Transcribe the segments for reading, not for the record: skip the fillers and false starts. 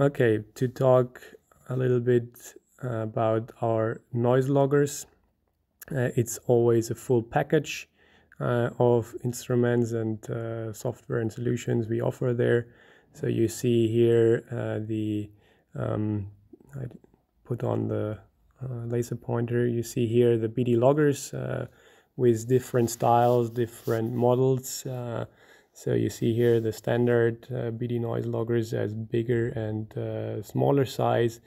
Okay, to talk a little bit about our noise loggers, it's always a full package of instruments and software and solutions we offer there. So you see here I put on the laser pointer. You see here the BIDI loggers with different styles, different models. So you see here the standard BIDI noise loggers as bigger and smaller size,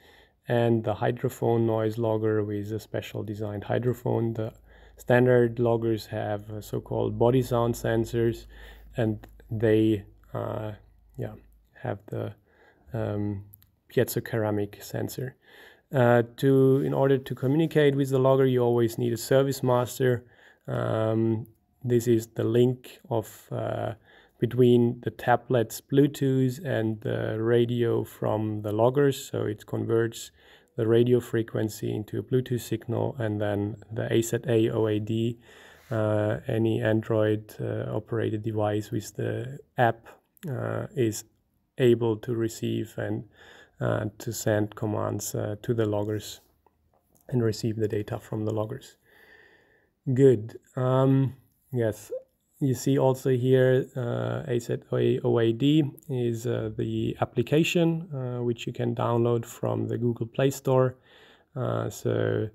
and the hydrophone noise logger with a special designed hydrophone. The standard loggers have so-called body sound sensors, and they have the piezoceramic sensor. In order to communicate with the logger, you always need a service master. This is the link of between the tablet's Bluetooth and the radio from the loggers. So it converts the radio frequency into a Bluetooth signal, and then the AZA OAD, any Android operated device with the app is able to receive and to send commands to the loggers and receive the data from the loggers. Good. Yes, you see also here AZA OAD is the application which you can download from the Google Play Store. So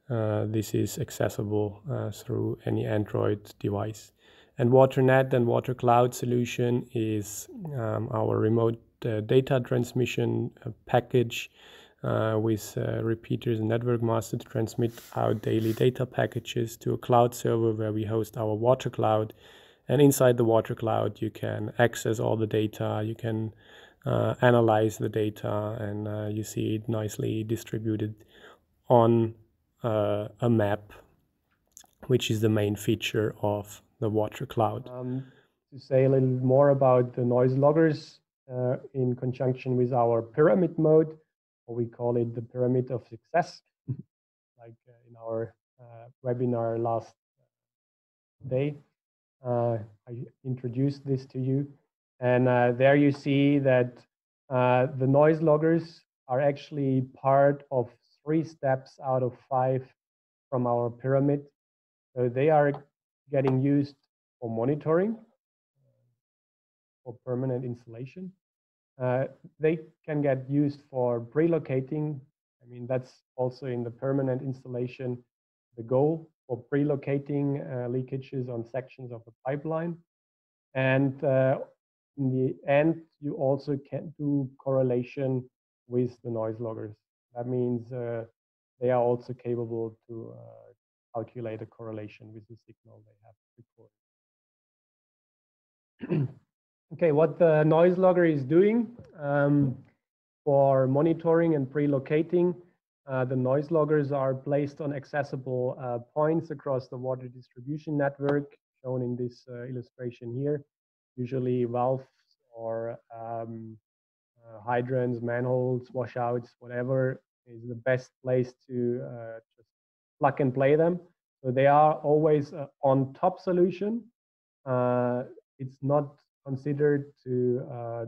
this is accessible through any Android device. And WaterNet and WaterCloud solution is our remote data transmission package with repeaters and network master to transmit our daily data packages to a cloud server where we host our WaterCloud. And inside the WaterCloud, you can access all the data, you can analyze the data, and you see it nicely distributed on a map, which is the main feature of the WaterCloud. To say a little more about the noise loggers in conjunction with our pyramid mode, or we call it the pyramid of success, like in our webinar last day. I introduced this to you, and there you see that the noise loggers are actually part of 3 steps out of 5 from our pyramid. So they are getting used for monitoring, for permanent installation. They can get used for pre-locating. I mean, that's also in the permanent installation, the goal for pre-locating leakages on sections of the pipeline. And in the end, you also can do correlation with the noise loggers. That means they are also capable to calculate a correlation with the signal they have recorded. Okay, what the noise logger is doing for monitoring and pre-locating, the noise loggers are placed on accessible points across the water distribution network, shown in this illustration here. Usually valves or hydrants, manholes, washouts, whatever is the best place to just plug and play them. So they are always on top solution. It's not considered to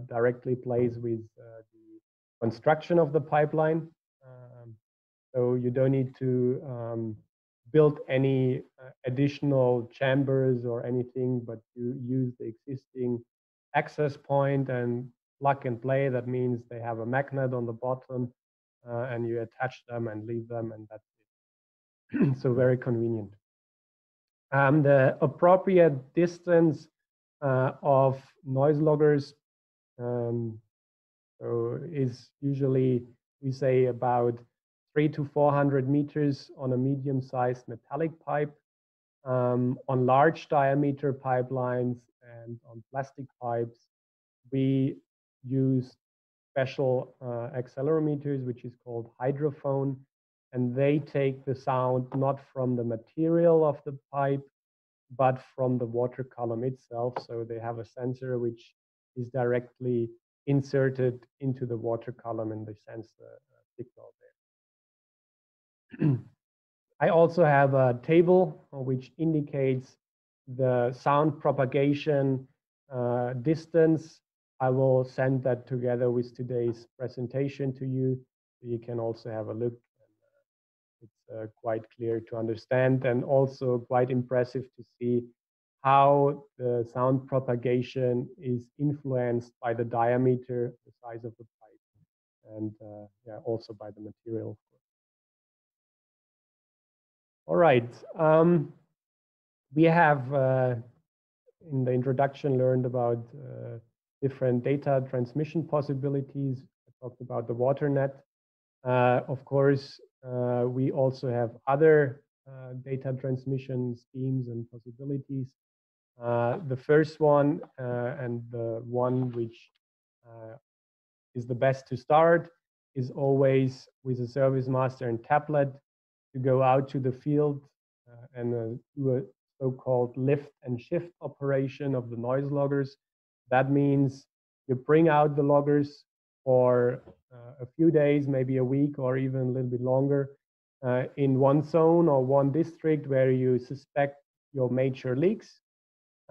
directly place with the construction of the pipeline. So you don't need to build any additional chambers or anything, but you use the existing access point and plug and play. That means they have a magnet on the bottom and you attach them and leave them, and that's it. So very convenient. The appropriate distance of noise loggers so is usually, we say, about 300 to 400 meters on a medium-sized metallic pipe. On large diameter pipelines and on plastic pipes, we use special accelerometers, which is called hydrophone, and they take the sound not from the material of the pipe, but from the water column itself. So they have a sensor which is directly inserted into the water column, and they sense the signal there. I also have a table which indicates the sound propagation distance I will send that together with today's presentation to you. You can also have a look. It's quite clear to understand and also quite impressive to see how the sound propagation is influenced by the diameter, the size of the pipe, and yeah, also by the material, of course. All right. We have, in the introduction, learned about different data transmission possibilities. I talked about the WaterNet. Of course, we also have other data transmission schemes and possibilities. The first one, and the one which is the best to start, is always with a service master and tablet to go out to the field and do a so-called lift and shift operation of the noise loggers. That means you bring out the loggers for a few days, maybe a week or even a little bit longer, in one zone or one district where you suspect your major leaks.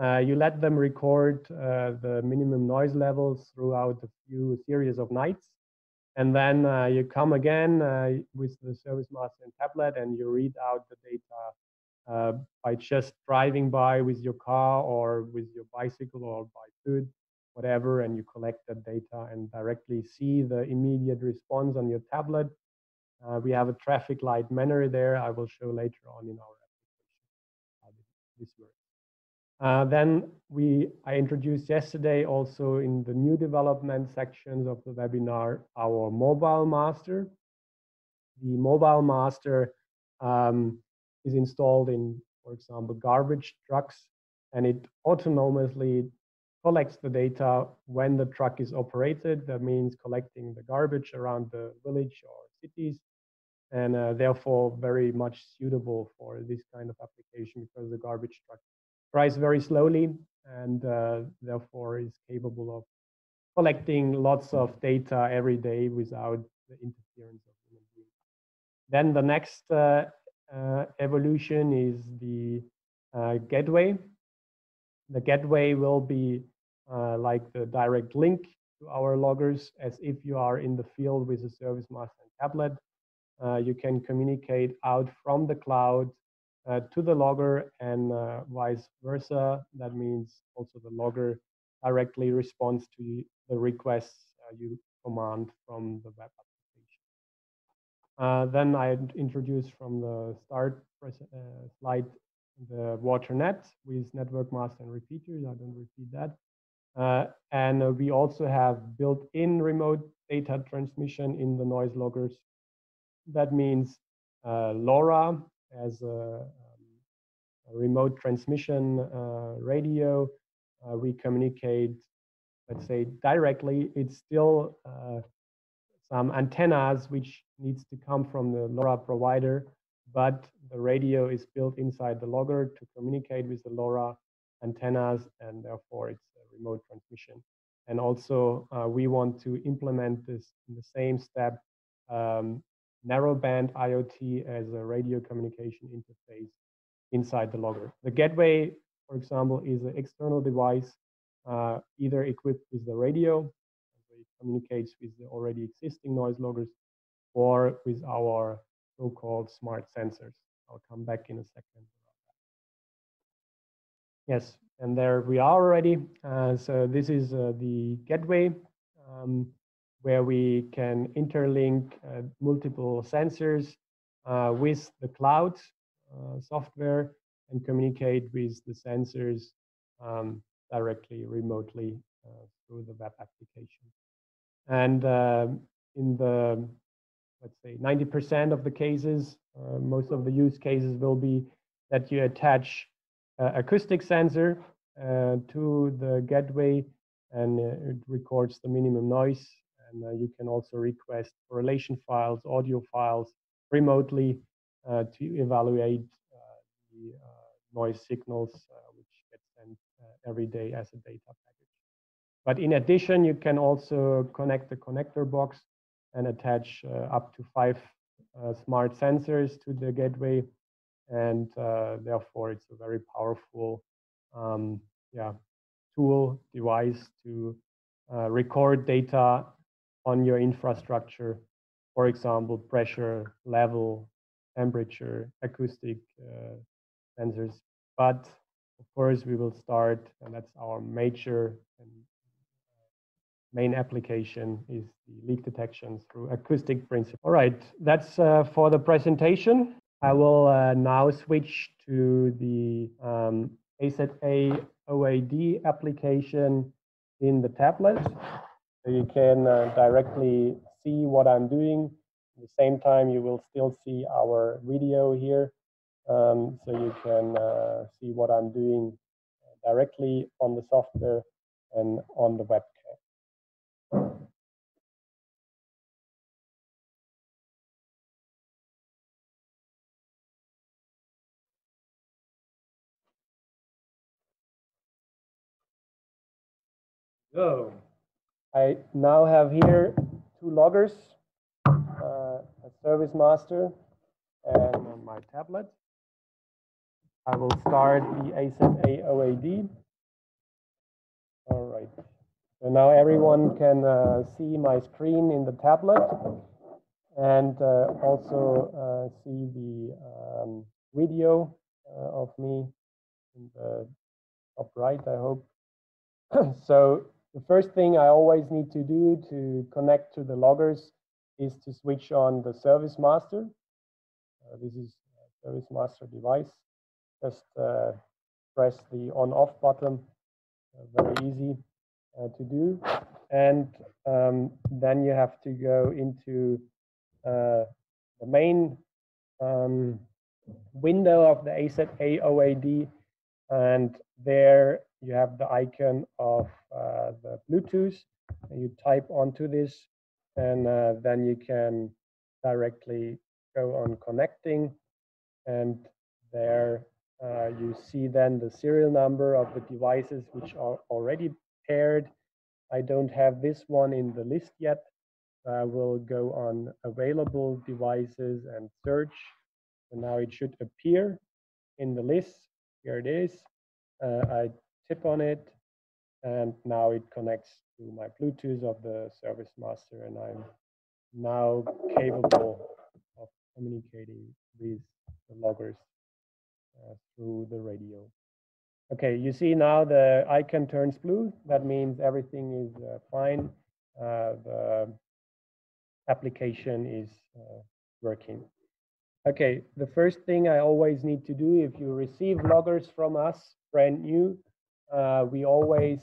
You let them record the minimum noise levels throughout a few series of nights. And then you come again with the service master and tablet, and you read out the data by just driving by with your car or with your bicycle or by foot, whatever, and you collect that data and directly see the immediate response on your tablet. We have a traffic light manner there. I will show later on in our application how this works. Then I introduced yesterday also in the new development sections of the webinar our mobile master. The mobile master is installed in, for example, garbage trucks, and it autonomously collects the data when the truck is operated. That means collecting the garbage around the village or cities, and therefore very much suitable for this kind of application because the garbage truck drives very slowly and therefore is capable of collecting lots of data every day without the interference of human beings. Then the next evolution is the gateway. The gateway will be like the direct link to our loggers, as if you are in the field with a service master and tablet. You can communicate out from the cloud to the logger and vice versa. That means also the logger directly responds to the requests you command from the web application. Then I introduced from the start slide the WaterNet with network master and repeaters. I don't repeat that. And we also have built-in remote data transmission in the noise loggers. That means LoRa as a remote transmission radio. We communicate, let's say, directly. It's still some antennas which needs to come from the LoRa provider, but the radio is built inside the logger to communicate with the LoRa antennas, and therefore it's a remote transmission. And also we want to implement this in the same step, narrowband IoT as a radio communication interface inside the logger. The gateway, for example, is an external device, either equipped with the radio, so it communicates with the already existing noise loggers, or with our so-called smart sensors. I'll come back in a second. Yes, and there we are already. So this is the gateway where we can interlink multiple sensors with the cloud software and communicate with the sensors directly, remotely through the web application. And in the, let's say, 90% of the cases, most of the use cases will be that you attach acoustic sensor to the gateway, and it records the minimum noise. And you can also request correlation files, audio files remotely to evaluate the noise signals which get sent every day as a data package. But in addition, you can also connect the connector box and attach up to 5 smart sensors to the gateway, and therefore it's a very powerful tool, device to record data on your infrastructure, for example, pressure, level, temperature, acoustic sensors. But of course, we will start, and that's our major and main application is the leak detection through acoustic principle. All right, that's for the presentation. I will now switch to the AZA OAD application in the tablet. So you can directly see what I'm doing. At the same time, you will still see our video here. So you can see what I'm doing directly on the software and on the webcam. So I now have here two loggers, a service master, and on my tablet. I will start the AZA OAD. All right. So now everyone can see my screen in the tablet and also see the video of me in the top right, I hope. So the first thing I always need to do to connect to the loggers is to switch on the service master. This is a service master device. Just press the on-off button, very easy to do. And then you have to go into the main window of the AZA OAD, and there you have the icon of the Bluetooth, and you type onto this, and then you can directly go on connecting, and there you see then the serial number of the devices which are already paired. I don't have this one in the list yet. I will go on available devices and search, and now it should appear in the list. Here it is. I tip on it, and now it connects to my Bluetooth of the service master, and I'm now capable of communicating with the loggers through the radio. Okay, you see now the icon turns blue. That means everything is fine. The application is working. Okay, the first thing I always need to do if you receive loggers from us, brand new, we always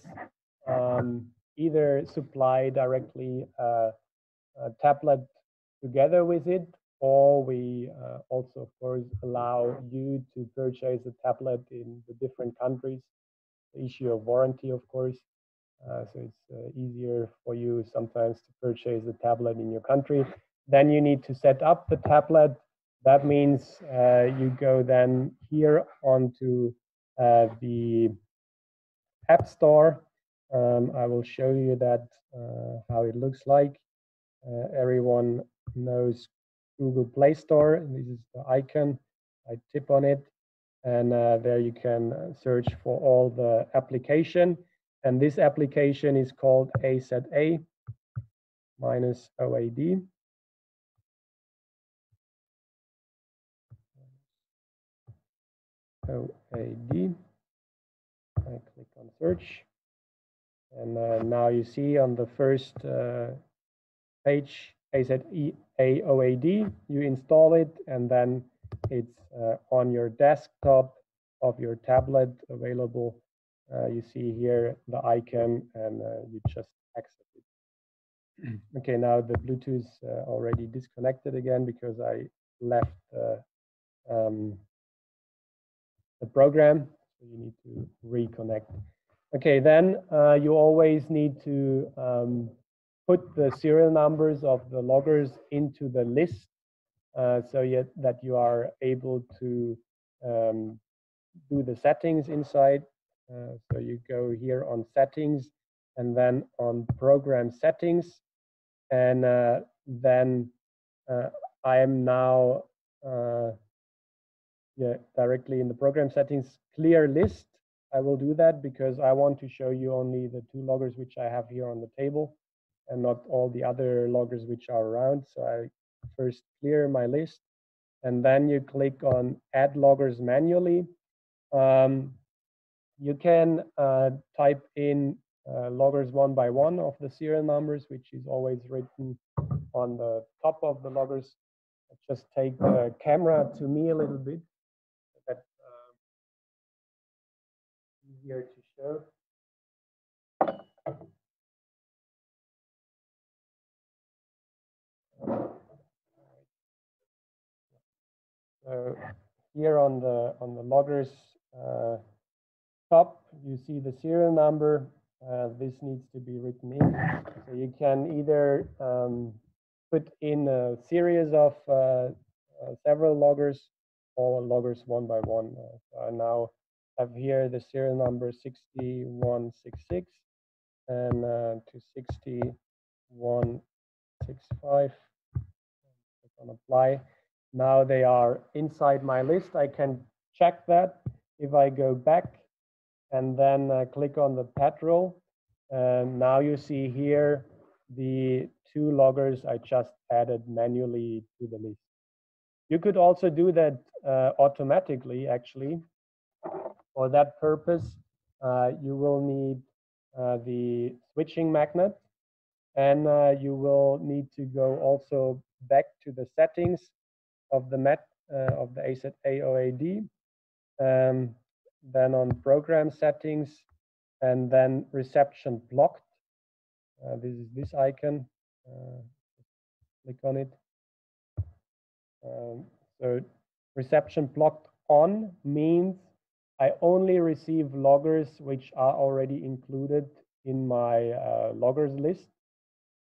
either supply directly a tablet together with it, or we also, of course, allow you to purchase a tablet in the different countries, the issue of warranty, of course. So it's easier for you sometimes to purchase a tablet in your country. Then you need to set up the tablet. That means you go then here onto the App Store. I will show you that how it looks like. Everyone knows Google Play Store. This is the icon. I tip on it, and there you can search for all the application. And this application is called AZA -OAD. OAD. I click on search, and now you see on the first page AZA OAD. You install it, and then it's on your desktop of your tablet available. You see here the icon, and you just access it. Okay, now the Bluetooth already disconnected again because I left the program, so you need to reconnect. Okay, then you always need to put the serial numbers of the loggers into the list so that you are able to do the settings inside. So you go here on settings, and then on program settings, and then I am now directly in the program settings, clear list. I will do that because I want to show you only the 2 loggers which I have here on the table and not all the other loggers which are around. So I first clear my list, and then you click on add loggers manually. You can type in loggers one by one of the serial numbers, which is always written on the top of the loggers. Just take the camera to me a little bit, so that's easier to show. So here on the loggers top, you see the serial number. This needs to be written in. So you can either put in a series of several loggers or loggers one by one. So I now have here the serial number 6166 and to 6165. Click on apply. Now they are inside my list. I can check that if I go back and then click on the patrol. Now you see here the 2 loggers I just added manually to the list. You could also do that automatically, actually. For that purpose, you will need the switching magnet, and you will need to go also back to the settings of the of the AOAD, then on program settings, and then reception blocked. This is this icon. Click on it. So reception blocked on means I only receive loggers which are already included in my loggers list.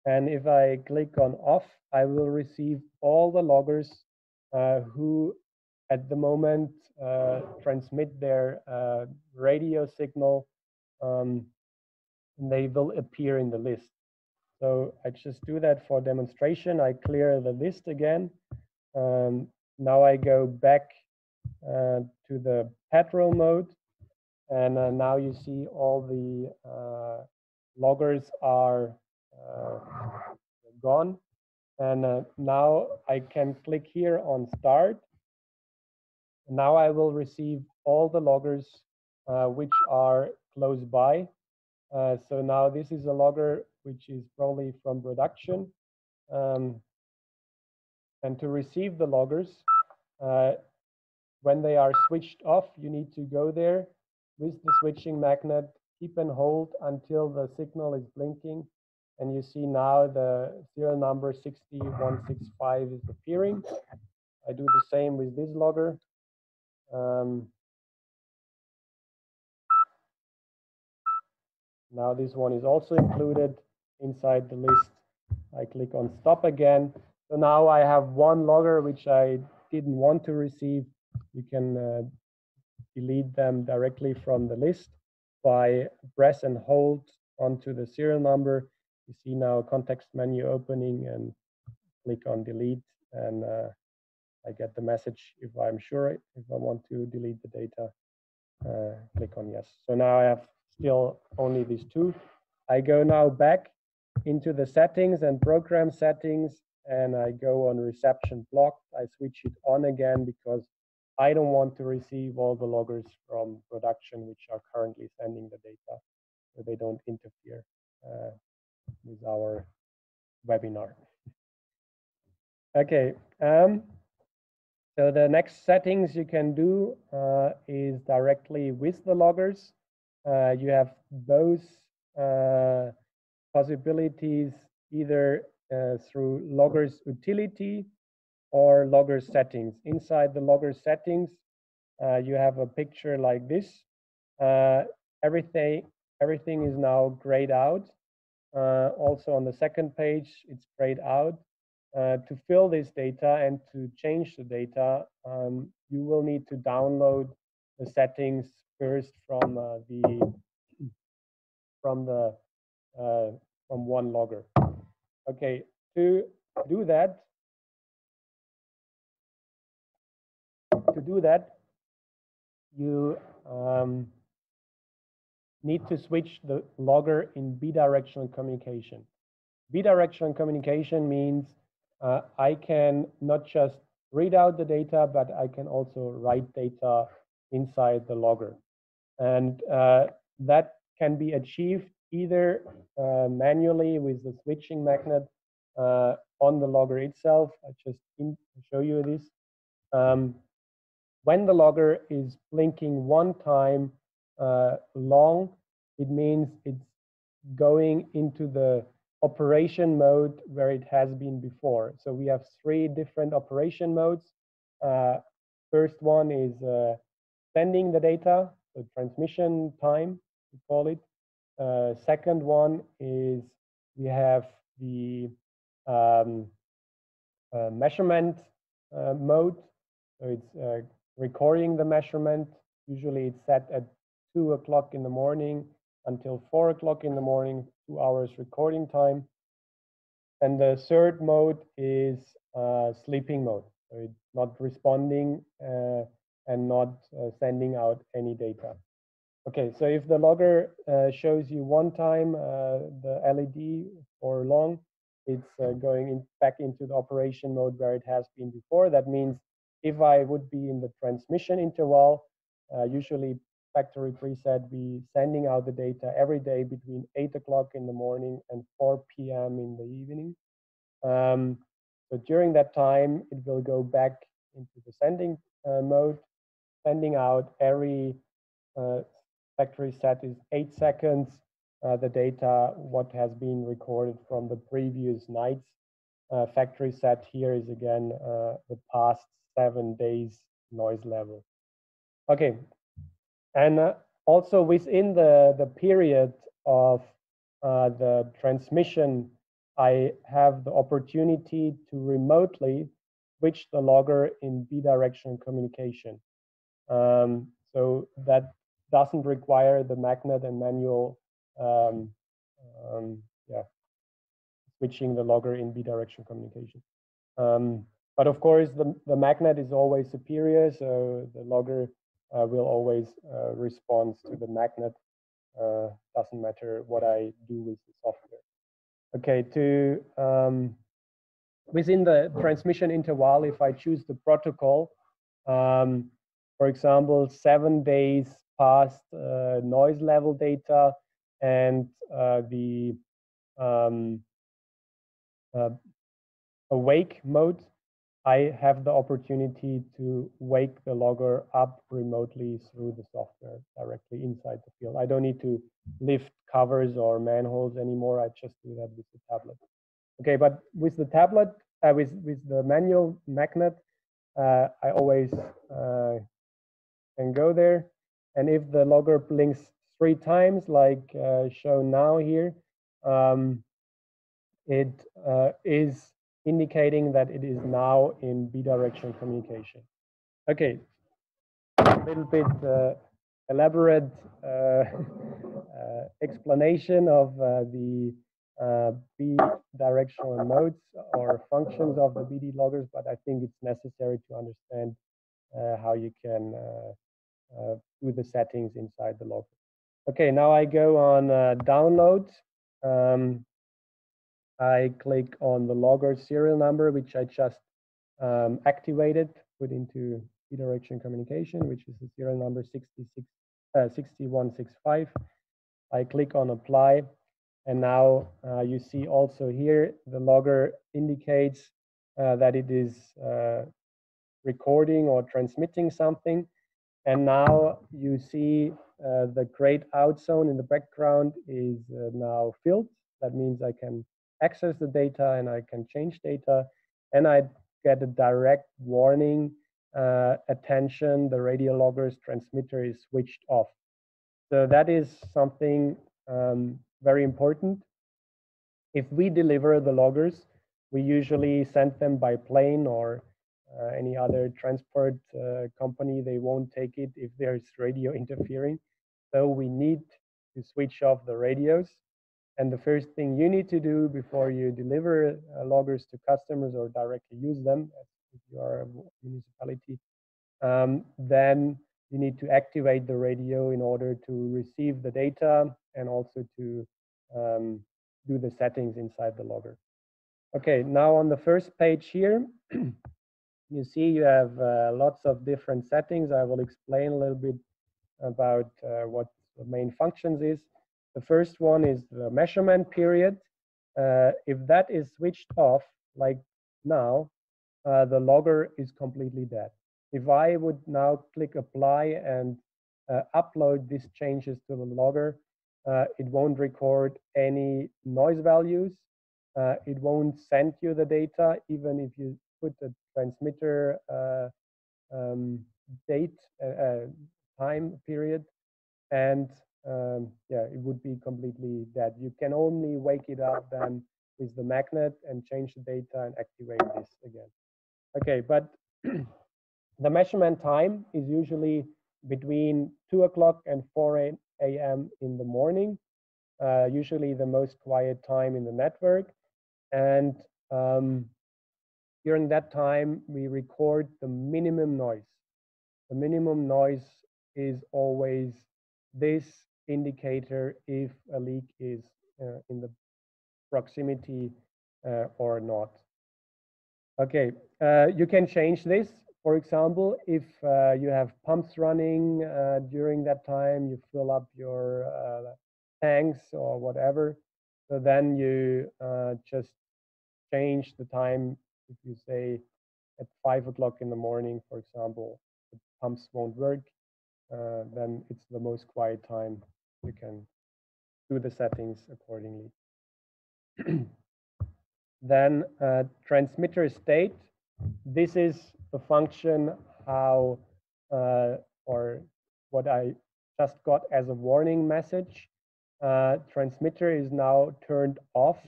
And if I click on off, I will receive all the loggers who at the moment transmit their radio signal, and they will appear in the list. So I just do that for demonstration. I clear the list again. Now I go back to the patrol mode, and now you see all the loggers are gone. And now I can click here on start. Now I will receive all the loggers which are close by. So now this is a logger which is probably from production. And to receive the loggers, when they are switched off, you need to go there with the switching magnet, keep and hold until the signal is blinking. And you see now the serial number 6165 is appearing. I do the same with this logger. Now this one is also included inside the list. I click on stop again. So now I have one logger which I didn't want to receive. You can delete them directly from the list by press and hold onto the serial number. You see now a context menu opening, and click on delete, and I get the message if I'm sure if I want to delete the data. Click on yes. So now I have still only these 2. I go now back into the settings and program settings, and I go on reception blocked. I switch it on again because I don't want to receive all the loggers from production which are currently sending the data, so they don't interfere with our webinar. Okay. So the next settings you can do is directly with the loggers. You have both possibilities, either through loggers utility or logger settings. Inside the logger settings, you have a picture like this. Everything is now grayed out. Also on the second page, it's grayed out. To fill this data and to change the data, you will need to download the settings first from one logger. Okay, to do that, you need to switch the logger in bidirectional communication. Bidirectional communication means I can not just read out the data, but I can also write data inside the logger. And that can be achieved either manually with the switching magnet on the logger itself. I just show you this. When the logger is blinking one time long, it means it's going into the operation mode where it has been before. So we have 3 different operation modes. First one is sending the data, so transmission time, we call it. Second one is we have the measurement mode. So it's recording the measurement. Usually it's set at 2 o'clock in the morning until 4 o'clock in the morning, 2 hours recording time. And the third mode is sleeping mode. So it's not responding and not sending out any data. Okay, so if the logger shows you one time the LED for long, it's going back into the operation mode where it has been before. That means if I would be in the transmission interval, usually factory preset, we sending out the data every day between 8 o'clock in the morning and 4 p.m. in the evening. So during that time, it will go back into the sending mode, sending out every factory set is 8 seconds, the data, what has been recorded from the previous nights. Factory set here is again the past 7 days noise level. Okay, and also within the period of the transmission, I have the opportunity to remotely switch the logger in bidirectional communication. So that doesn't require the magnet and manual switching the logger in bidirectional communication. But of course, the magnet is always superior, so the logger will always respond to the magnet. Doesn't matter what I do with the software. Okay, within the transmission interval, if I choose the protocol, for example, 7 days past noise level data and the awake mode, I have the opportunity to wake the logger up remotely through the software directly inside the field. I don't need to lift covers or manholes anymore. I just do that with the tablet. Okay, but with the tablet, with the manual magnet, I always can go there. And if the logger blinks 3 times, like shown now here, it is indicating that it is now in bidirectional communication. Okay, a little bit elaborate explanation of the bidirectional modes or functions of the BD loggers, but I think it's necessary to understand how you can do the settings inside the logger. Okay, now I go on download. I click on the logger serial number, which I just activated, put into bidirectional communication, which is the serial number 6165. I click on apply, and now you see also here the logger indicates that it is recording or transmitting something. And now you see the grayed out zone in the background is now filled. That means I can access the data and I can change data, and I get a direct warning, attention, the radio logger's transmitter is switched off. So that is something very important. If we deliver the loggers, we usually send them by plane or any other transport company. They won't take it if there's radio interfering. So we need to switch off the radios. And the first thing you need to do before you deliver loggers to customers or directly use them, if you are a municipality, then you need to activate the radio in order to receive the data and also to do the settings inside the logger. Okay, now on the first page here, you see you have lots of different settings. I will explain a little bit about what the main functions is. The first one is the measurement period. If that is switched off, like now, the logger is completely dead. If I would now click apply and upload these changes to the logger, it won't record any noise values. It won't send you the data, even if you put the transmitter date, time period, and yeah, it would be completely dead. You can only wake it up then with the magnet and change the data and activate this again. Okay, but the measurement time is usually between 2 o'clock and 4 a.m. in the morning, usually the most quiet time in the network. And during that time, we record the minimum noise. The minimum noise is always this indicator if a leak is in the proximity or not. Okay, you can change this. For example, if you have pumps running during that time, you fill up your tanks or whatever, so then you just change the time. If you say at 5 o'clock in the morning, for example, the pumps won't work, then it's the most quiet time. You can do the settings accordingly. Then transmitter state. This is the function how or what I just got as a warning message. Transmitter is now turned off.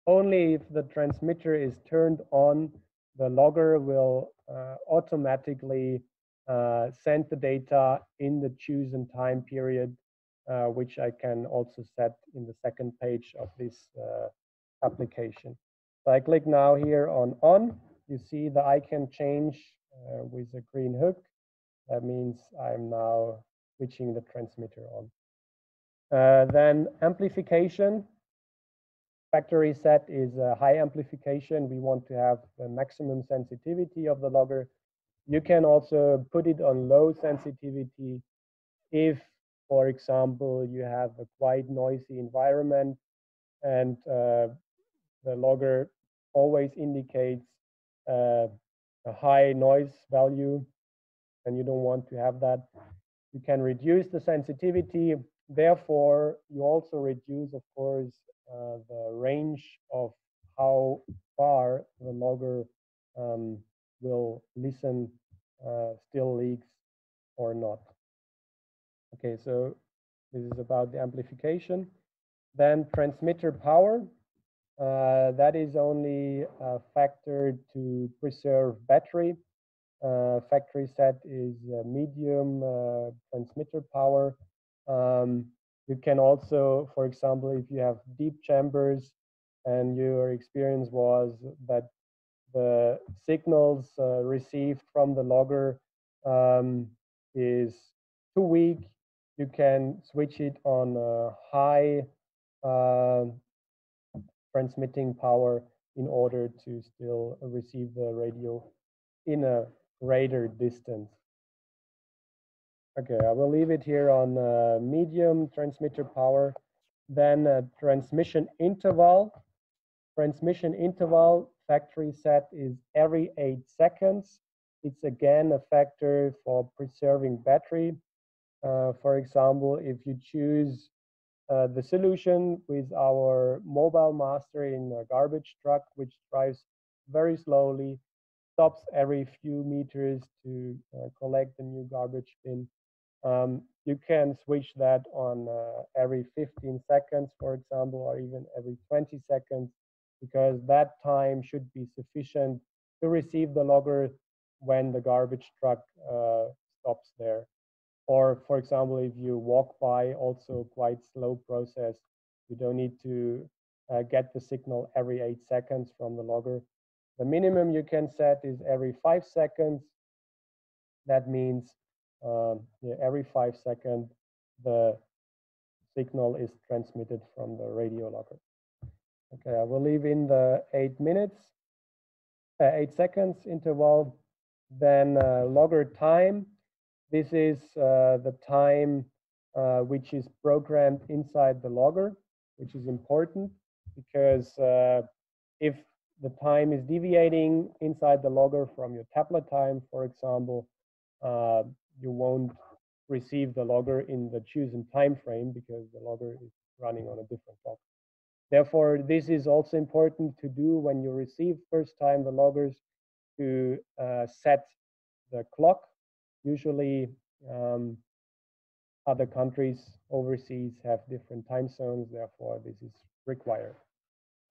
Only if the transmitter is turned on, the logger will automatically send the data in the chosen time period, which I can also set in the second page of this application. So I click now here on. You see the icon change with a green hook. That means I'm now switching the transmitter on. Then amplification. Factory set is a high amplification. We want to have the maximum sensitivity of the logger. You can also put it on low sensitivity if, for example, you have a quite noisy environment and the logger always indicates a high noise value, and you don't want to have that. You can reduce the sensitivity. Therefore, you also reduce, of course, the range of how far the logger will listen, still leaks or not. Okay, so this is about the amplification. Then transmitter power. That is only a factor to preserve battery. Factory set is medium transmitter power. You can also, for example, if you have deep chambers and your experience was that the signals received from the logger is too weak, you can switch it on high transmitting power in order to still receive the radio in a greater distance. Okay, I will leave it here on medium transmitter power. Then transmission interval. Transmission interval factory set is every 8 seconds. It's again a factor for preserving battery. For example, if you choose the solution with our mobile master in a garbage truck, which drives very slowly, stops every few meters to collect the new garbage bin. You can switch that on every 15 seconds, for example, or even every 20 seconds, because that time should be sufficient to receive the logger when the garbage truck stops there. Or, for example, if you walk by, also quite slow process, you don't need to get the signal every 8 seconds from the logger. The minimum you can set is every 5 seconds. That means yeah, every 5 seconds, the signal is transmitted from the radio logger. Okay, I will leave in the 8 minutes, 8 seconds interval. Then logger time. This is the time which is programmed inside the logger, which is important because if the time is deviating inside the logger from your tablet time, for example, you won't receive the logger in the chosen time frame because the logger is running on a different clock. Therefore, this is also important to do when you receive first time the loggers, to set the clock. Usually other countries overseas have different time zones, therefore this is required.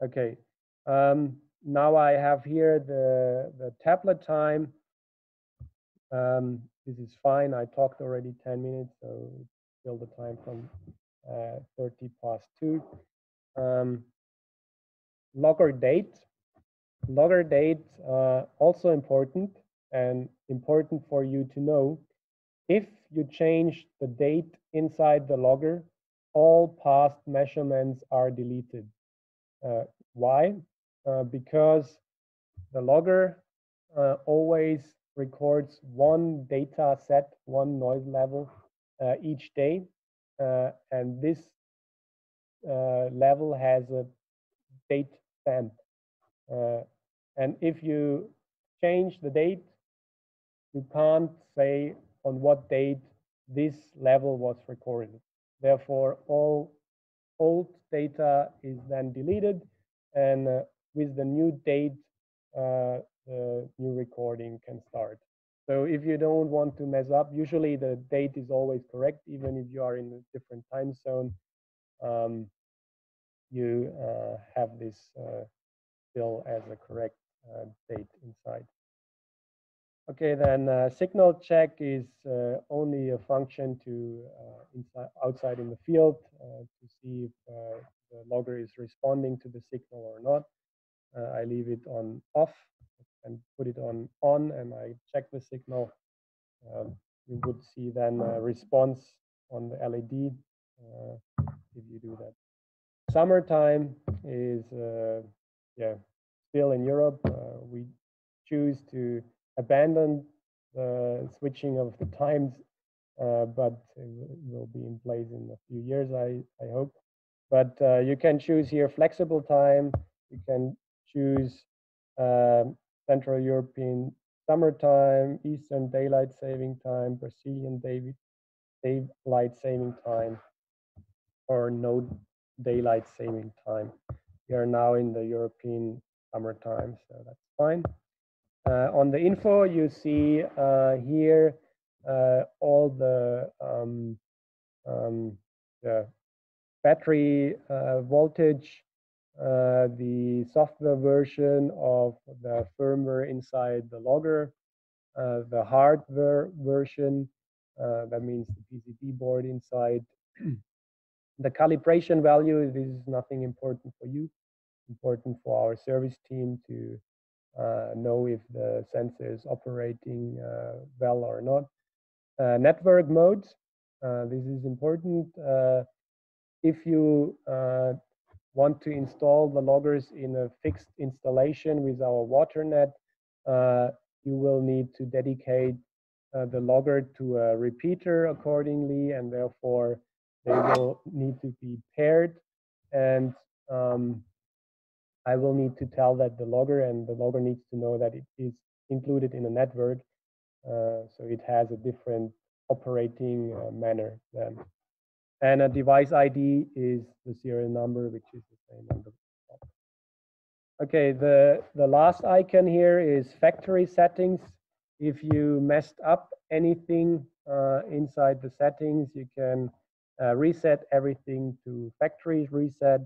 Okay, now I have here the tablet time. This is fine. I talked already 10 minutes, so still the time from 30 past 2. Logger date. Logger date, also important, and important for you to know. If you change the date inside the logger, all past measurements are deleted. Why? Because the logger always records one data set, one noise level each day, and this level has a date stamp. And if you change the date, you can't say on what date this level was recorded. Therefore, all old data is then deleted, and with the new date, the new recording can start. So if you don't want to mess up, usually the date is always correct, even if you are in a different time zone. You have this still as a correct date inside. Okay, then signal check is only a function to outside in the field to see if the logger is responding to the signal or not. I leave it on off and put it on, and I check the signal. You would see then a response on the LED if you do that. Summertime is yeah, still in Europe. We choose to abandon the switching of the times, but it will be in place in a few years, I hope. But you can choose here flexible time. You can choose Central European summertime, Eastern daylight saving time, Brazilian daylight saving time, or no daylight saving time. We are now in the European summertime, so that's fine. On the info, you see here all the battery voltage, the software version of the firmware inside the logger, the hardware version, that means the PCB board inside. The calibration value, this is nothing important for you, important for our service team to know if the sensor is operating well or not. Network modes, this is important. If you want to install the loggers in a fixed installation with our WaterNet, you will need to dedicate the logger to a repeater accordingly, and therefore they will need to be paired. And I will need to tell that the logger, and the logger needs to know that it is included in a network, so it has a different operating manner then. And a device ID is the serial number, which is the same on the top. Okay, the last icon here is factory settings. If you messed up anything inside the settings, you can reset everything to factory reset.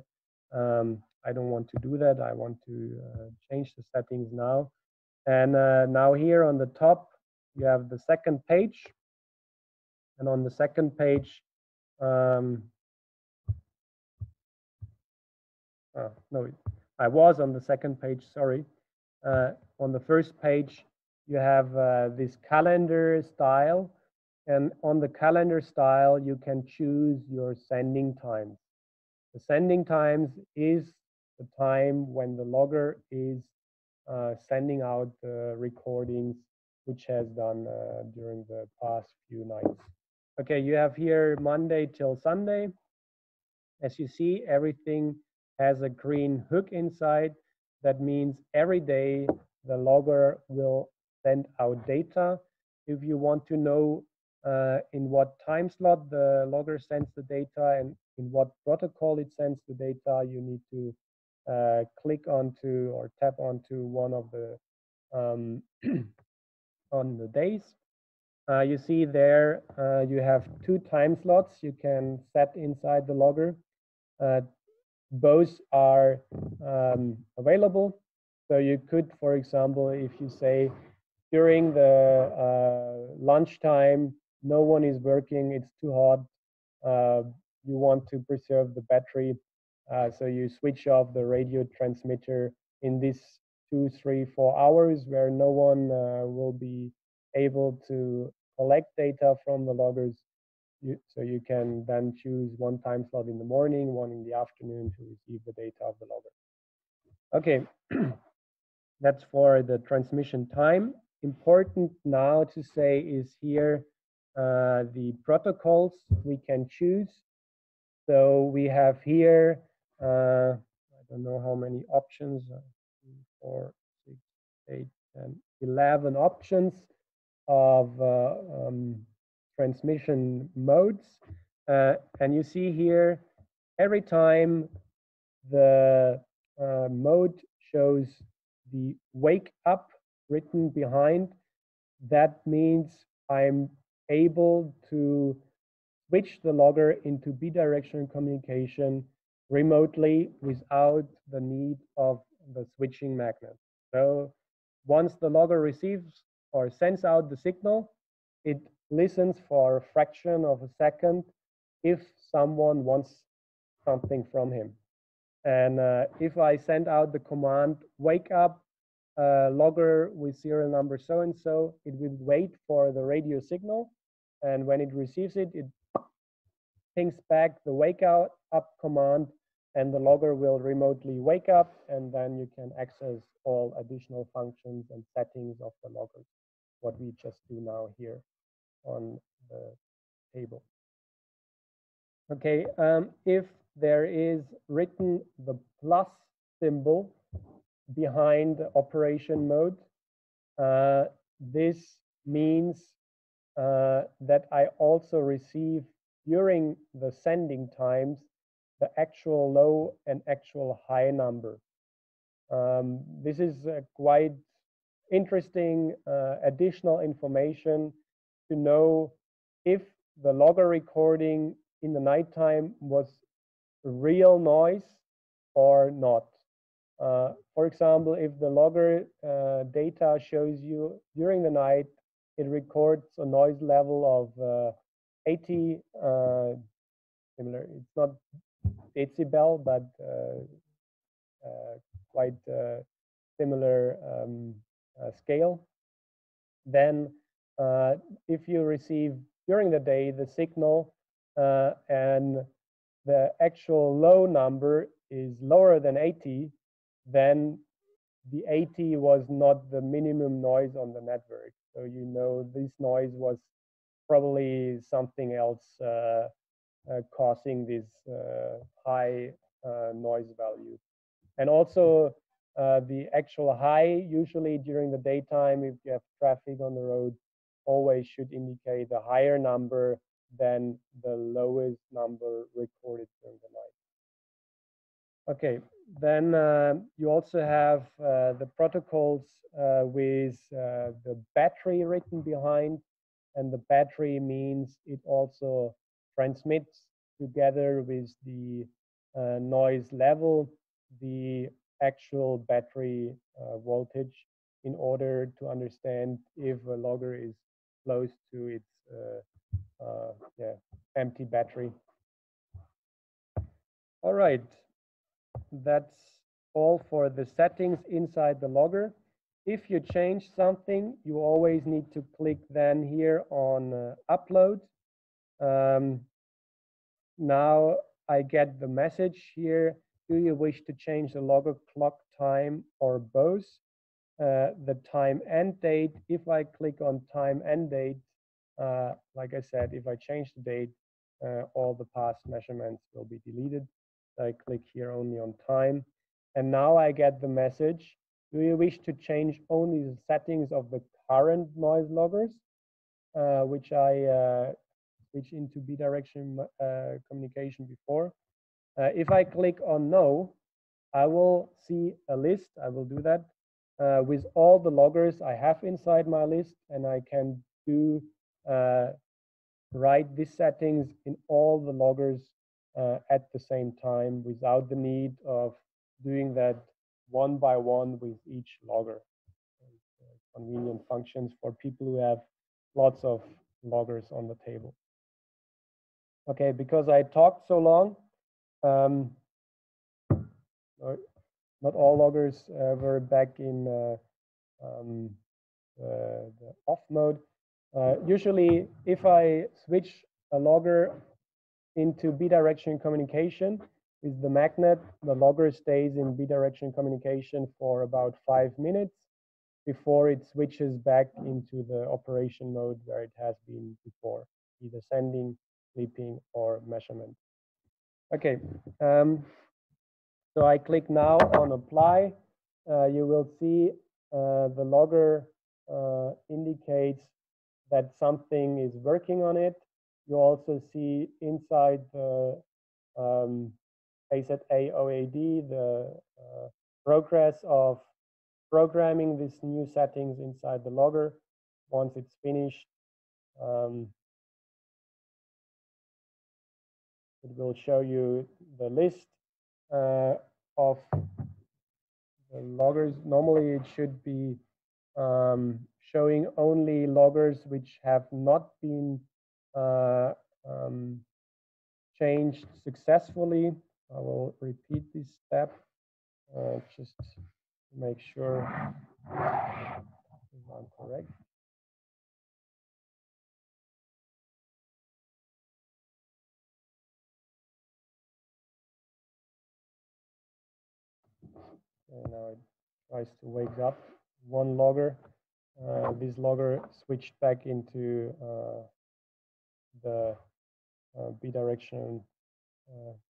I don't want to do that. I want to change the settings now. And now here on the top, you have the second page. And on the second page, no, I was on the second page, sorry. On the first page, you have this calendar style. And on the calendar style, you can choose your sending times. The sending times is the time when the logger is sending out the recordings which has done during the past few nights. Okay, you have here Monday till Sunday. As you see, everything has a green hook inside. That means every day the logger will send out data. If you want to know in what time slot the logger sends the data and in what protocol it sends the data, you need to click onto or tap onto one of the on the days. You see there you have 2 time slots you can set inside the logger. Both are available. So you could, for example, if you say during the lunchtime, no one is working, it's too hot, you want to preserve the battery, so you switch off the radio transmitter in this 2, 3, 4 hours where no one will be able to collect data from the loggers. So you can then choose one time slot in the morning, one in the afternoon to receive the data of the logger. Okay, that's for the transmission time. Important now to say is here the protocols we can choose. So we have here, I don't know how many options, 4, 6, 8, 10, 11 options of transmission modes. And you see here, every time the mode shows the wake up written behind, that means I'm able to switch the logger into bidirectional communication remotely without the need of the switching magnet. So once the logger receives or sends out the signal, it listens for a fraction of a second if someone wants something from him. And if I send out the command, wake up, logger with serial number so-and-so, it will wait for the radio signal. And when it receives it, it pings back the wake up command, and the logger will remotely wake up, and then you can access all additional functions and settings of the logger, what we just do now here on the table. Okay, if there is written the plus symbol behind the operation mode, this means that I also receive during the sending times the actual low and actual high number. This is quite interesting additional information to know if the logger recording in the nighttime was real noise or not. For example, if the logger data shows you during the night, it records a noise level of 80, similar, it's not decibel, but quite similar scale. Then if you receive during the day the signal and the actual low number is lower than 80, then the 80 was not the minimum noise on the network. So you know this noise was probably something else causing this high noise value. And also the actual high, usually during the daytime, if you have traffic on the road, always should indicate a higher number than the lowest number recorded during the night. Okay, then you also have the protocols with the battery written behind, and the battery means it also transmits together with the noise level the actual battery voltage in order to understand if a logger is close to its empty battery. All right, that's all for the settings inside the logger. if you change something, you always need to click then here on upload. Now I get the message here. Do you wish to change the logger clock time or both? The time and date. If I click on time and date, like I said, if I change the date, all the past measurements will be deleted. So I click here only on time. And now I get the message. Do you wish to change only the settings of the current noise loggers, which I switch into bidirectional communication before? If I click on no, I will see a list. I will do that with all the loggers I have inside my list, and I can do write these settings in all the loggers at the same time without the need of doing that one by one with each logger. Convenient functions for people who have lots of loggers on the table. Okay, because I talked so long, not all loggers were back in the off mode. Usually, if I switch a logger into bidirectional communication with the magnet, the logger stays in bidirectional communication for about 5 minutes before it switches back into the operation mode where it has been before, either sending, sleeping, or measurement. Okay, so I click now on apply. You will see the logger indicates that something is working on it. You also see inside the A-Z-A OAD the progress of programming these new settings inside the logger. Once it's finished, it will show you the list of the loggers. Normally, it should be showing only loggers which have not been changed successfully. I will repeat this step just to make sure I'm correct. And now it tries to wake up one logger. This logger switched back into the bidirectional,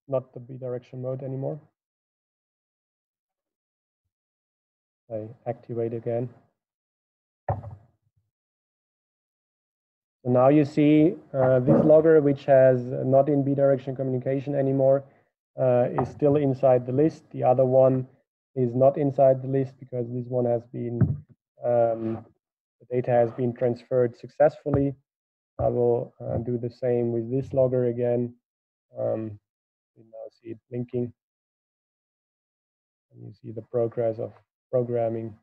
not the bidirectional mode anymore. I activate again. So now you see this logger, which has not in bidirectional communication anymore, is still inside the list. The other one is not inside the list because this one has been, the data has been transferred successfully. I will do the same with this logger again. You now see it blinking. And you see the progress of programming.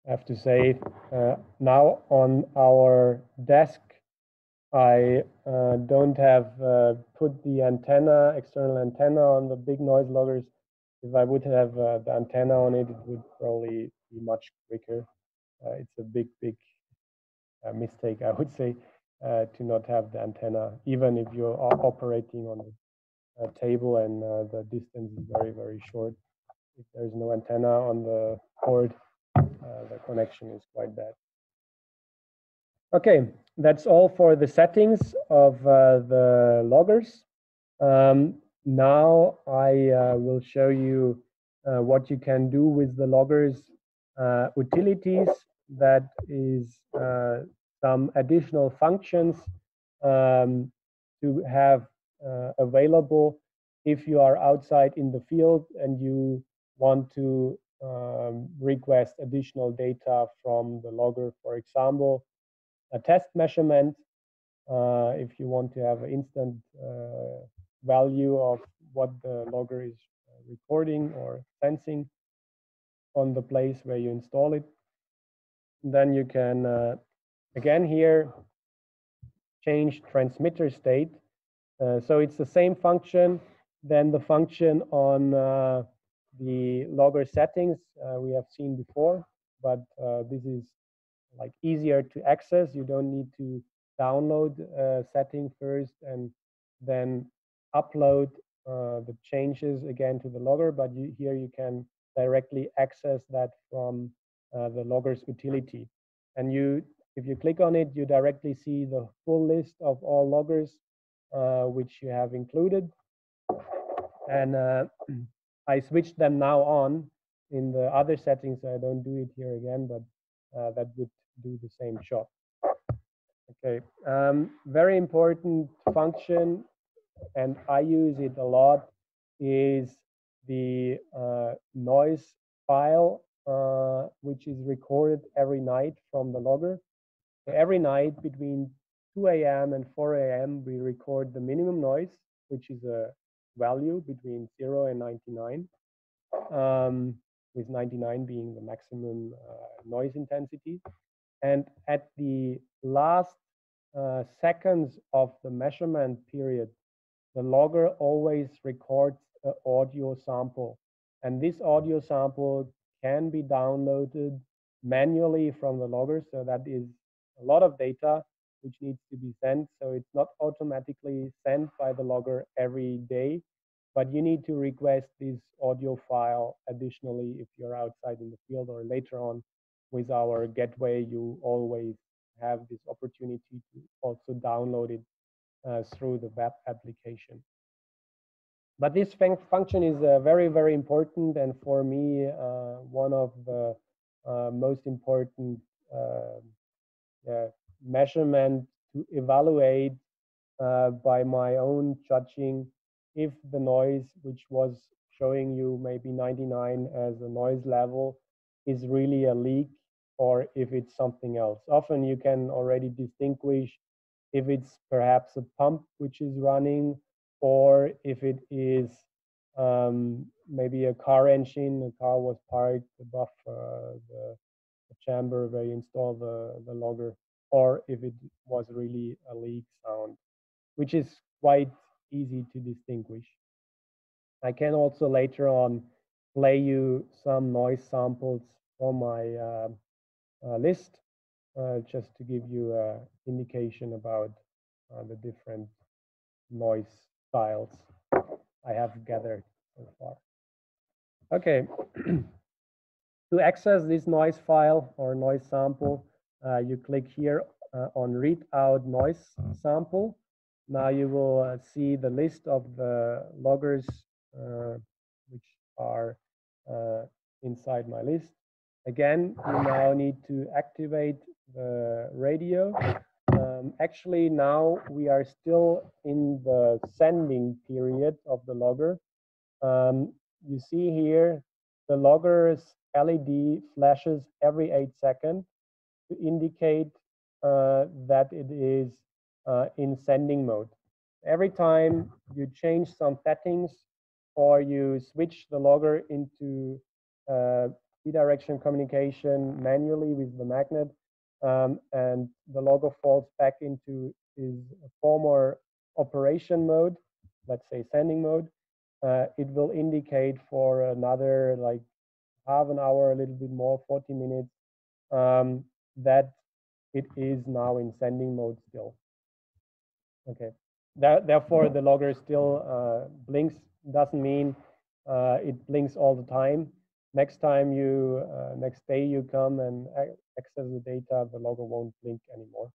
I have to say, now on our desk, I don't have put the antenna, external antenna on the big noise loggers. If I would have the antenna on it, it would probably be much quicker. It's a big mistake, I would say, to not have the antenna, even if you're operating on a table and the distance is very short. If there's no antenna on the board, the connection is quite bad. Okay, that's all for the settings of the loggers. Now I will show you what you can do with the loggers utilities. That is some additional functions to have available if you are outside in the field and you want to request additional data from the logger. For example, a test measurement, if you want to have an instant value of what the logger is recording or sensing on the place where you install it. And then you can, again here, change transmitter state. So it's the same function than the function on the logger settings we have seen before, but this is like easier to access. You don't need to download a setting first and then upload the changes again to the logger, but here you can directly access that from the logger's utility. And if you click on it, you directly see the full list of all loggers which you have included. And I switched them now on in the other settings. I don't do it here again, but that would do the same job. Okay, very important function, and I use it a lot, is the noise file, which is recorded every night from the logger. So every night between 2 a.m. and 4 a.m. we record the minimum noise, which is a value between 0 and 99, with 99 being the maximum noise intensity. And at the last seconds of the measurement period, the logger always records an audio sample. And this audio sample can be downloaded manually from the logger. So that is a lot of data which needs to be sent. So it's not automatically sent by the logger every day, but you need to request this audio file additionally if you're outside in the field, or later on with our gateway, you always have this opportunity to also download it through the web application. But this function is very, very important, and for me, one of the most important measurement to evaluate by my own judging if the noise, which was showing you maybe 99 as a noise level, is really a leak or if it's something else. Often you can already distinguish if it's perhaps a pump which is running, or if it is maybe a car engine. A car was parked above the chamber where you install the logger, or if it was really a leak sound, which is quite easy to distinguish. I can also later on play you some noise samples from my list, just to give you an indication about the different noise styles I have gathered so far. Okay, to access this noise file or noise sample, you click here on read out noise sample. Now you will see the list of the loggers which are inside my list. Again, you now need to activate the radio. Actually, now we are still in the sending period of the logger. You see here the logger's LED flashes every 8 seconds to indicate that it is in sending mode. Every time you change some settings or you switch the logger into bidirectional communication manually with the magnet, and the logger falls back into his former operation mode, let's say sending mode, it will indicate for another like half an hour, a little bit more, 40 minutes, that it is now in sending mode still. Okay, therefore the logger still blinks. Doesn't mean it blinks all the time. Next time next day you come and access the data, the logger won't blink anymore,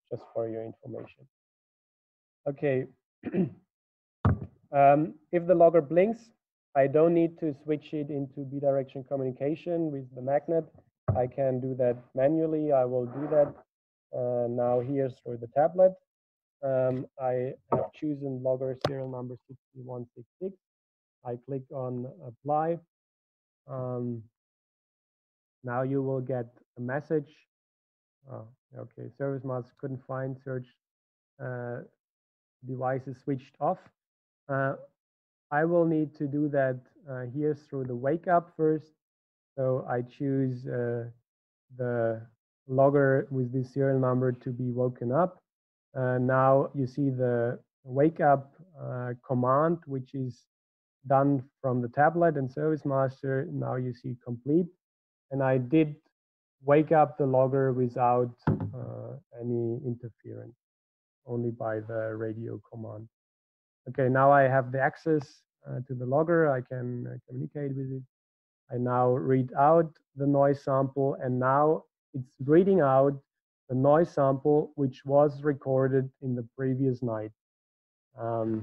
just for your information. Okay, if the logger blinks, I don't need to switch it into bidirectional communication with the magnet. I can do that manually. I will do that now here through the tablet. I have chosen logger serial number 6166. I click on apply. Now you will get a message. Okay, service mask couldn't find, search devices switched off. I will need to do that here through the wake up first. So I choose the logger with this serial number to be woken up. Now you see the wake up command, which is done from the tablet and service master. Now you see complete, and I did wake up the logger without any interference, only by the radio command. Okay, now I have the access to the logger. I can communicate with it. I now read out the noise sample, and now it's reading out the noise sample which was recorded in the previous night. Now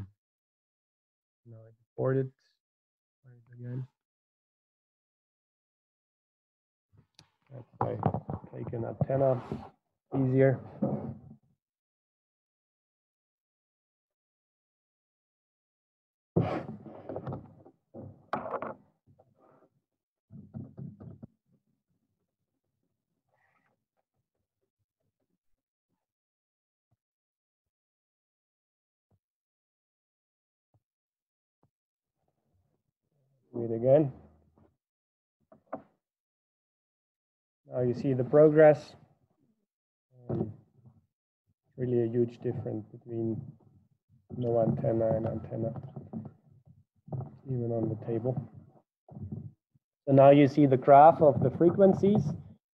I record it again. I take an antenna, easier. Read again. Now you see the progress. Really a huge difference between no antenna and antenna, even on the table. So now you see the graph of the frequencies,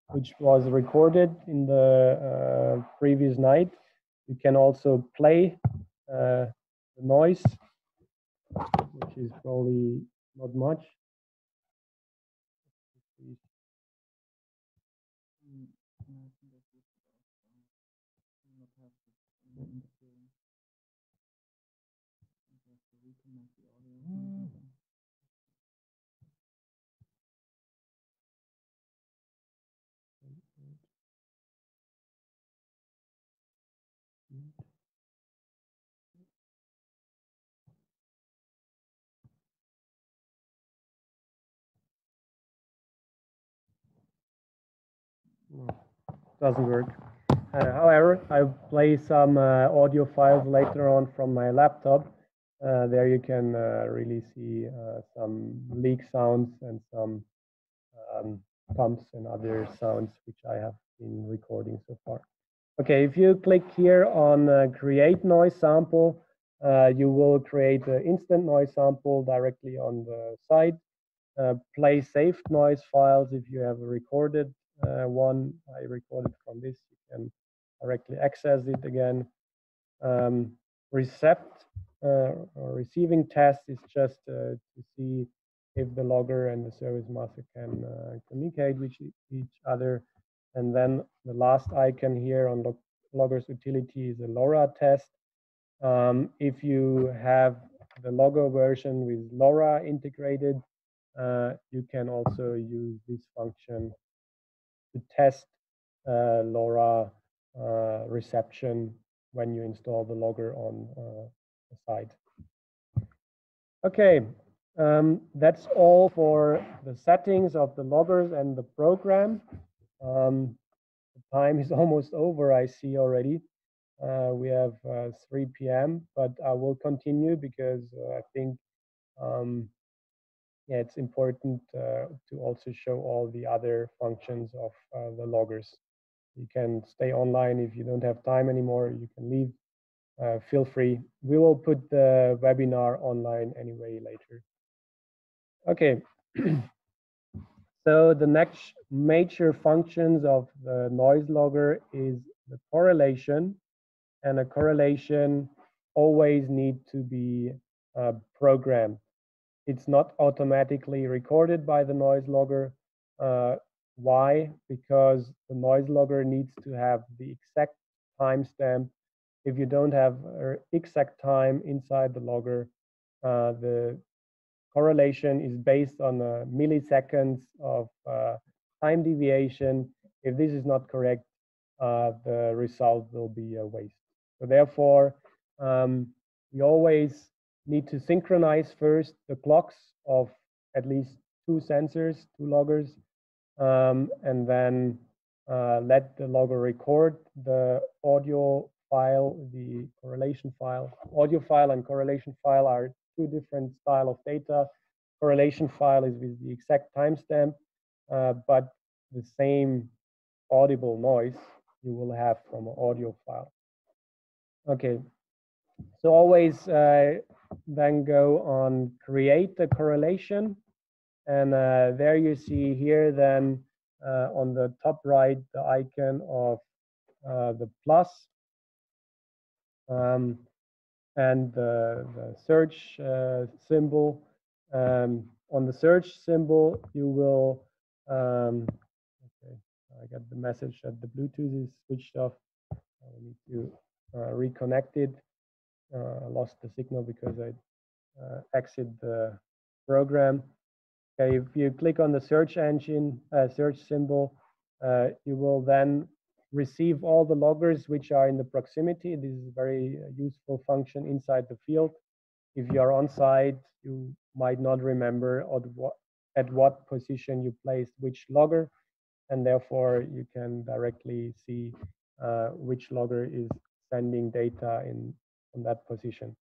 which was recorded in the previous night. You can also play the noise, which is probably not much. No, doesn't work. However, I'll play some audio files later on from my laptop. There you can really see some leak sounds and some pumps and other sounds which I have been recording so far. Okay, if you click here on create noise sample, you will create an instant noise sample directly on the site. Play saved noise files if you have recorded one. I recorded from this. You can directly access it again. Receiving test is just to see if the logger and the service master can communicate with each other. And then the last icon here on the logger's utility is a LoRa test. If you have the logger version with LoRa integrated, you can also use this function to test LoRa reception when you install the logger on the site. Okay, that's all for the settings of the loggers and the program. The time is almost over, I see already. We have 3 p.m., but I will continue because I think yeah, it's important to also show all the other functions of the loggers. You can stay online if you don't have time anymore. You can leave. Feel free. We will put the webinar online anyway later. Okay. So the next major functions of the noise logger is the correlation, and a correlation always need to be programmed. It's not automatically recorded by the noise logger. Why? Because the noise logger needs to have the exact timestamp. If you don't have an exact time inside the logger, the correlation is based on milliseconds of time deviation. If this is not correct, the result will be a waste. So therefore, we always need to synchronize first the clocks of at least 2 sensors, 2 loggers, and then let the logger record the audio file, the correlation file. Audio file and correlation file are 2 different style of data. Correlation file is with the exact timestamp, but the same audible noise you will have from an audio file. Okay, So always then go on create the correlation, and there you see here then on the top right the icon of the plus and the search symbol. On the search symbol you will okay, I got the message that the Bluetooth is switched off. I need to reconnect it. I lost the signal because I exit the program. Okay, if you click on the search engine, search symbol, you will then receive all the loggers which are in the proximity. This is a very useful function inside the field. If you are on site, you might not remember at what position you placed which logger, and therefore you can directly see which logger is sending data in that position.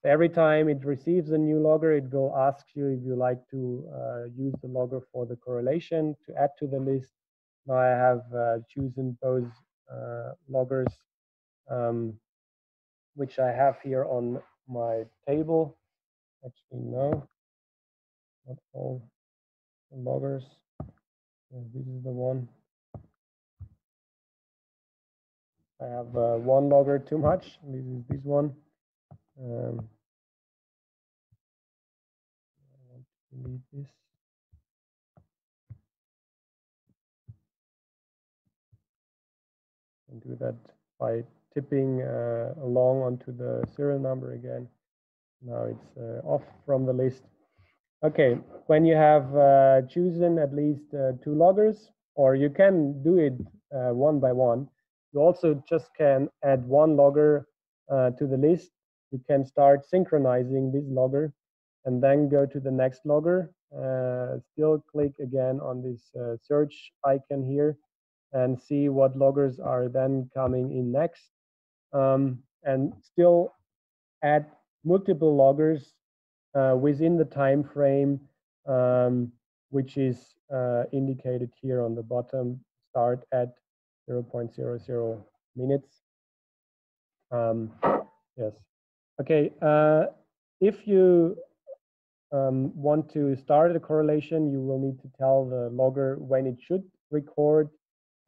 Every time it receives a new logger, it will ask you if you like to use the logger for the correlation to add to the list. Now I have chosen those loggers which I have here on my table. Actually, no, not all the loggers. This is the one. I have one logger too much. This is this one. I want to delete this. And do that by tipping along onto the serial number again. Now it's off from the list. Okay, when you have chosen at least two loggers, or you can do it one by one, you also just can add one logger to the list. You can start synchronizing this logger and then go to the next logger. Still click again on this search icon here and see what loggers are then coming in next. And still add multiple loggers within the time frame, which is indicated here on the bottom, start at 0.00 minutes. Yes. Okay. If you want to start a correlation, you will need to tell the logger when it should record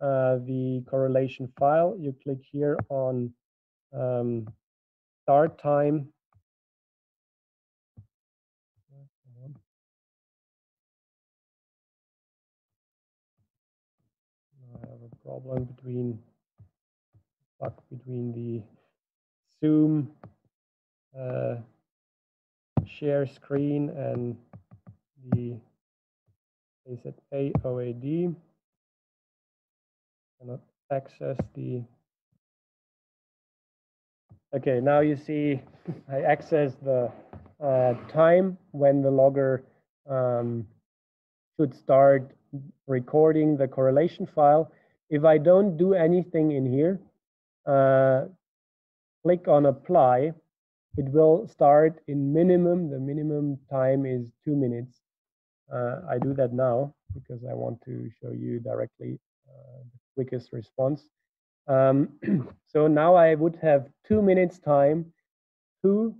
the correlation file. You click here on start time. I have a problem between the Zoom share screen and the FAST-OAD. Cannot access the. Okay, now you see I access the time when the logger should start recording the correlation file. If I don't do anything in here, click on apply, it will start in minimum. The minimum time is 2 minutes. I do that now because I want to show you directly the quickest response. So now I would have 2 minutes time to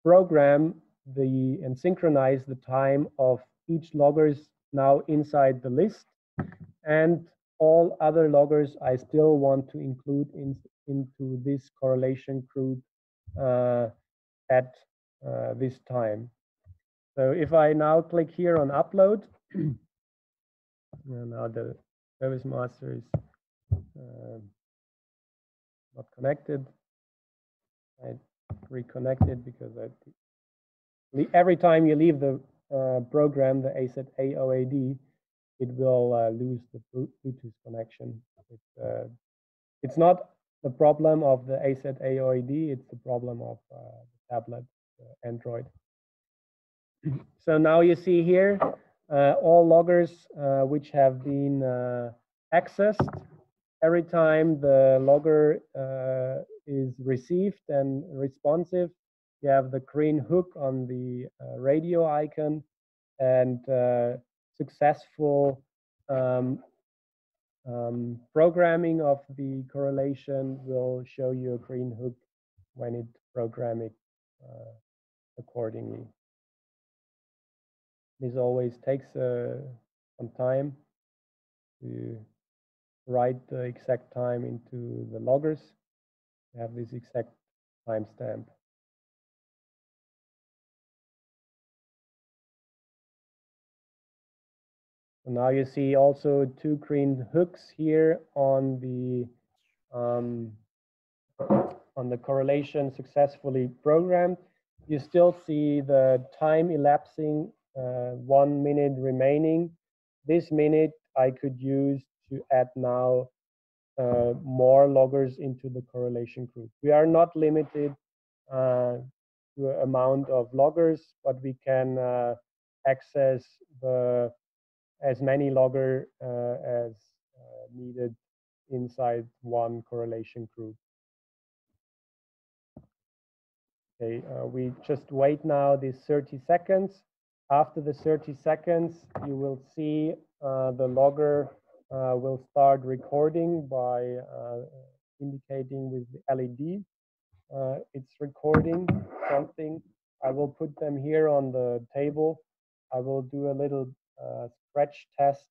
program and synchronize the time of each loggers now inside the list, and all other loggers I still want to include into this correlation group at this time. So if I now click here on upload, now the service master is not connected. I reconnected because every time you leave the program, the FAST-OAD, it will lose the Bluetooth connection. It's not the problem of the FAST-OAD, it's the problem of the tablet, Android. So now you see here all loggers which have been accessed. Every time the logger is received and responsive, you have the green hook on the radio icon, and successful programming of the correlation will show you a green hook when it program it accordingly. This always takes some time to write the exact time into the loggers. You have this exact timestamp. So now you see also two green hooks here on the correlation successfully programmed. You still see the time elapsing, 1 minute remaining. This minute I could use to add now more loggers into the correlation group. We are not limited to an amount of loggers, but we can access as many logger as needed inside one correlation group. Okay, we just wait now these 30 seconds. After the 30 seconds, you will see the logger will start recording by indicating with the LED. It's recording something. I will put them here on the table. I will do a little scratch test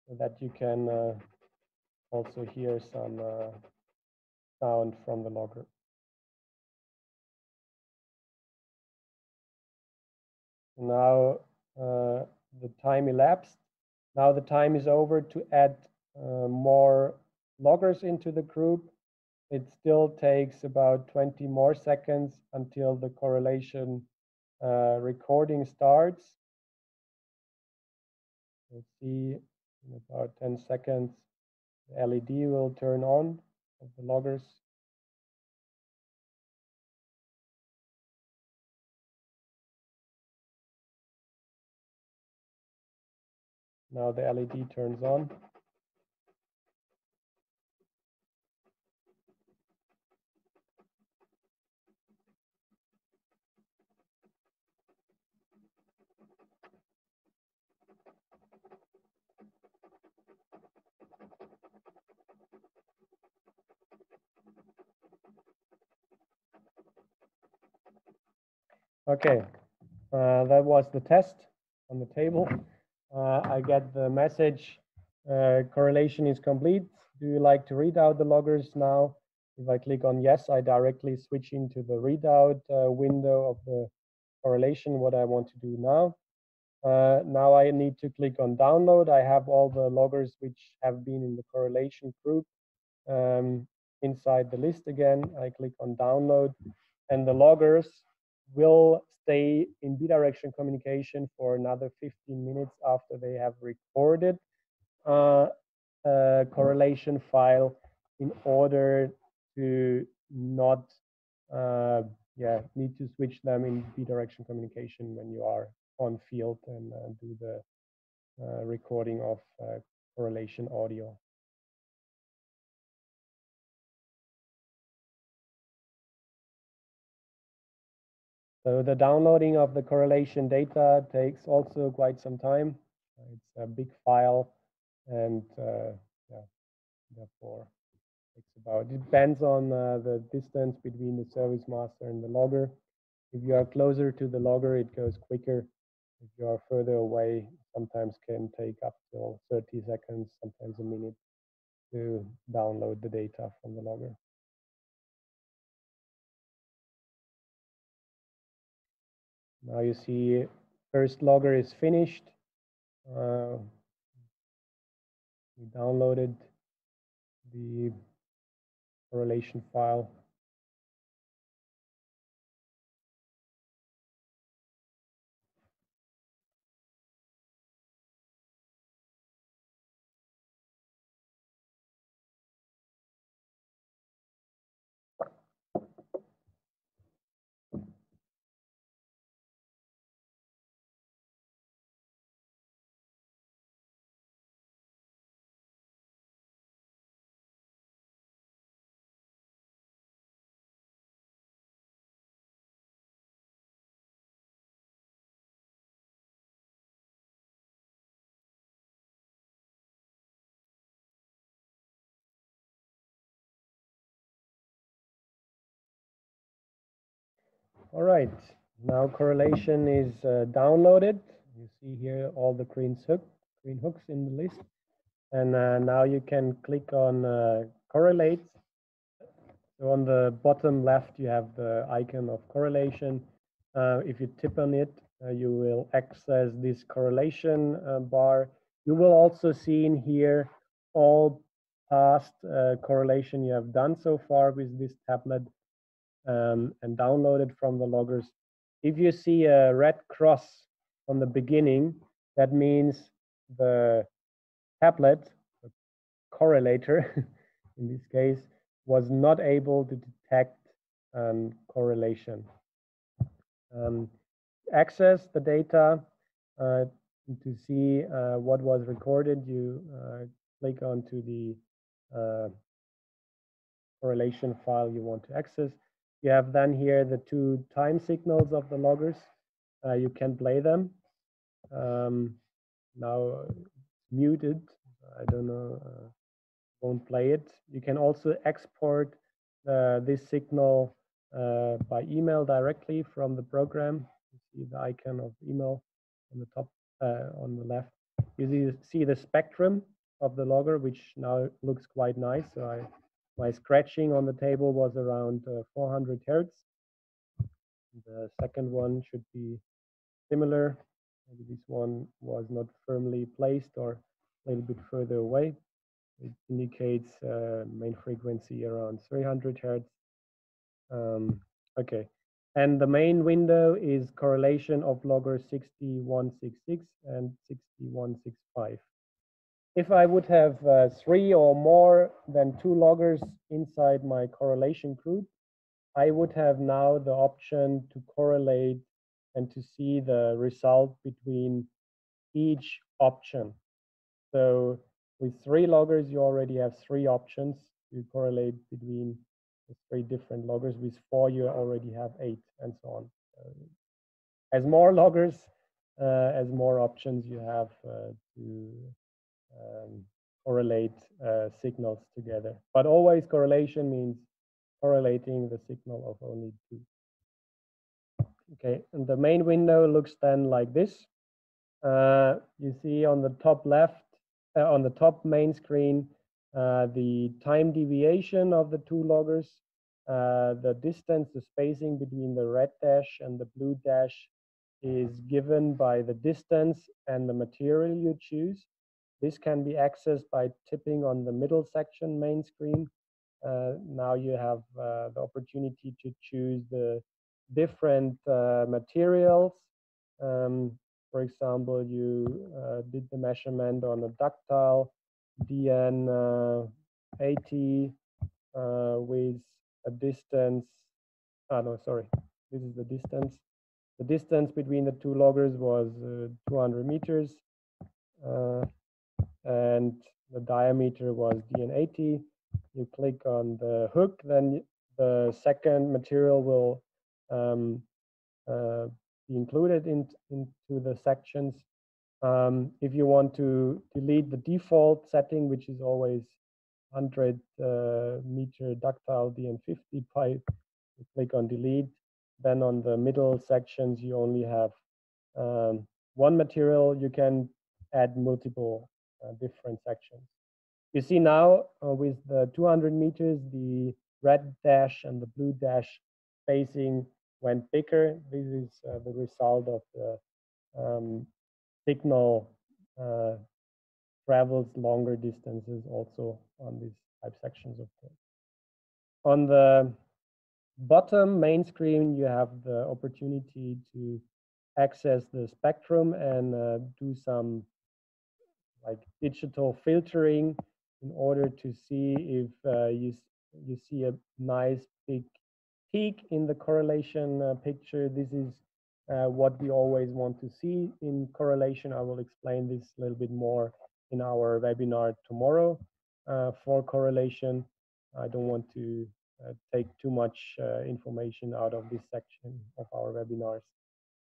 so that you can also hear some sound from the logger. Now the time elapsed. Now the time is over to add more loggers into the group. It still takes about 20 more seconds until the correlation recording starts. Let's see, in about 10 seconds, the LED will turn on of the loggers. Now the LED turns on. Okay, that was the test on the table. I get the message, correlation is complete. Do you like to read out the loggers now? If I click on yes, I directly switch into the readout window of the correlation, what I want to do now. Now I need to click on download. I have all the loggers which have been in the correlation group inside the list again. I click on download, and the loggers will stay in bidirectional communication for another 15 minutes after they have recorded a correlation file in order to not need to switch them in bidirectional communication when you are on field and do the recording of correlation audio. So the downloading of the correlation data takes also quite some time. It's a big file, and therefore it depends on the distance between the service master and the logger. If you are closer to the logger, it goes quicker. If you are further away, sometimes can take up till 30 seconds, sometimes a minute to download the data from the logger. Now you see first logger is finished. We downloaded the correlation file. All right, now correlation is downloaded. You see here all the green hooks in the list. And now you can click on Correlate. So on the bottom left, you have the icon of correlation. If you tap on it, you will access this correlation bar. You will also see in here all past correlation you have done so far with this tablet and downloaded from the loggers. If you see a red cross on the beginning, that means the tablet, the correlator in this case, was not able to detect correlation. Access the data to see what was recorded. You click onto the correlation file you want to access. You have then here the two time signals of the loggers. You can play them. Now it's muted. I don't know. Won't play it. You can also export this signal by email directly from the program. You see the icon of email on the top, on the left. You see the spectrum of the logger, which now looks quite nice. So my scratching on the table was around 400 Hertz. The second one should be similar. Maybe this one was not firmly placed or a little bit further away. It indicates main frequency around 300 Hertz. Okay, and the main window is correlation of logger 6166 and 6165. If I would have 3 or more than 2 loggers inside my correlation group, I would have now the option to correlate and to see the result between each option. So with 3 loggers, you already have 3 options to correlate between the 3 different loggers. With 4, you already have 8, and so on. As more loggers, as more options you have to correlate signals together. But always correlation means correlating the signal of only 2. Okay, and the main window looks then like this. You see on the top left, on the top main screen, the time deviation of the 2 loggers, the distance, the spacing between the red dash and the blue dash is given by the distance and the material you choose. This can be accessed by tapping on the middle section main screen. Now you have the opportunity to choose the different materials. For example, you did the measurement on a ductile DN80 with a distance. No, sorry, this is the distance. The distance between the 2 loggers was 200 meters, and the diameter was DN80. You click on the hook, then the second material will be included into the sections. If you want to delete the default setting, which is always 100 meter ductile DN50 pipe, you click on delete. Then on the middle sections, you only have 1 material. You can add multiple different sections. You see now with the 200 meters, the red dash and the blue dash spacing went bigger. This is the result of the signal travels longer distances also on these type sections of code. On the bottom main screen, you have the opportunity to access the spectrum and do some like digital filtering in order to see if you see a nice big peak in the correlation picture. This is what we always want to see in correlation. I will explain this a little bit more in our webinar tomorrow for correlation. I don't want to take too much information out of this section of our webinars.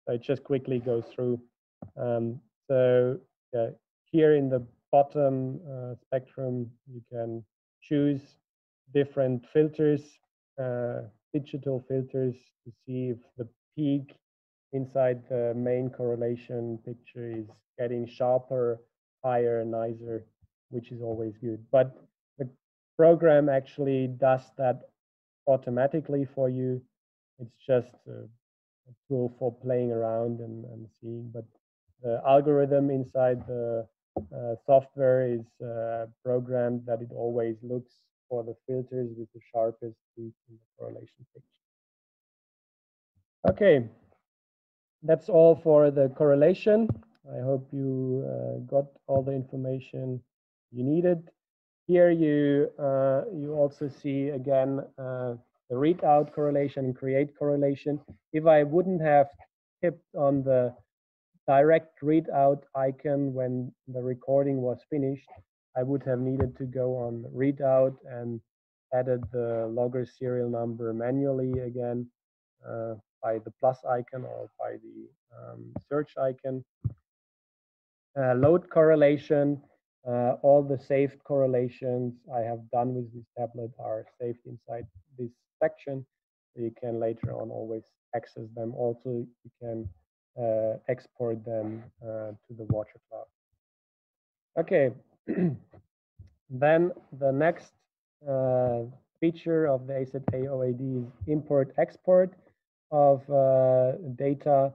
So I just quickly go through. Here in the bottom spectrum, you can choose different filters, digital filters, to see if the peak inside the main correlation picture is getting sharper, higher, nicer, which is always good. But the program actually does that automatically for you. It's just a tool for playing around and seeing. But the algorithm inside the software is programmed that it always looks for the filters with the sharpest peak in the correlation picture. Okay, that's all for the correlation. I hope you got all the information you needed. Here you also see again the readout correlation and create correlation. If I wouldn't have tipped on the direct readout icon when the recording was finished, I would have needed to go on readout and added the logger serial number manually again by the plus icon or by the search icon. Load correlation, all the saved correlations I have done with this tablet are saved inside this section. So you can later on always access them. Also, you can export them to the Watercloud. Okay, then the next feature of the ASAT OAD is import-export of data.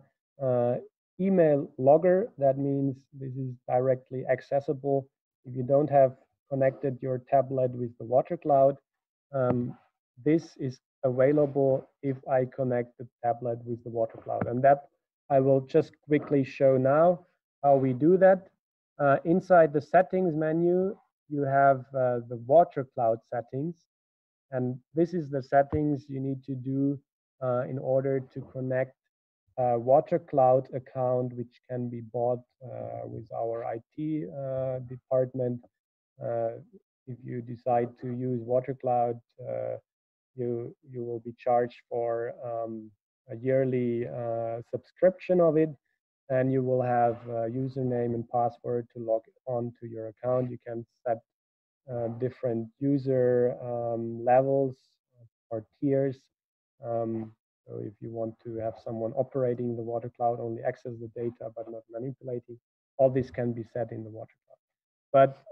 Email logger, that means this is directly accessible. If you don't have connected your tablet with the Watercloud, this is available if I connect the tablet with the Watercloud. And that I will just quickly show now how we do that. Inside the settings menu, you have the Watercloud settings. And this is the settings you need to do in order to connect a Watercloud account, which can be bought with our IT department. If you decide to use Watercloud, you will be charged for a yearly subscription of it, and you will have a username and password to log on to your account. You can set different user levels or tiers. So if you want to have someone operating the Watercloud, only access the data but not manipulating, all this can be set in the Watercloud. But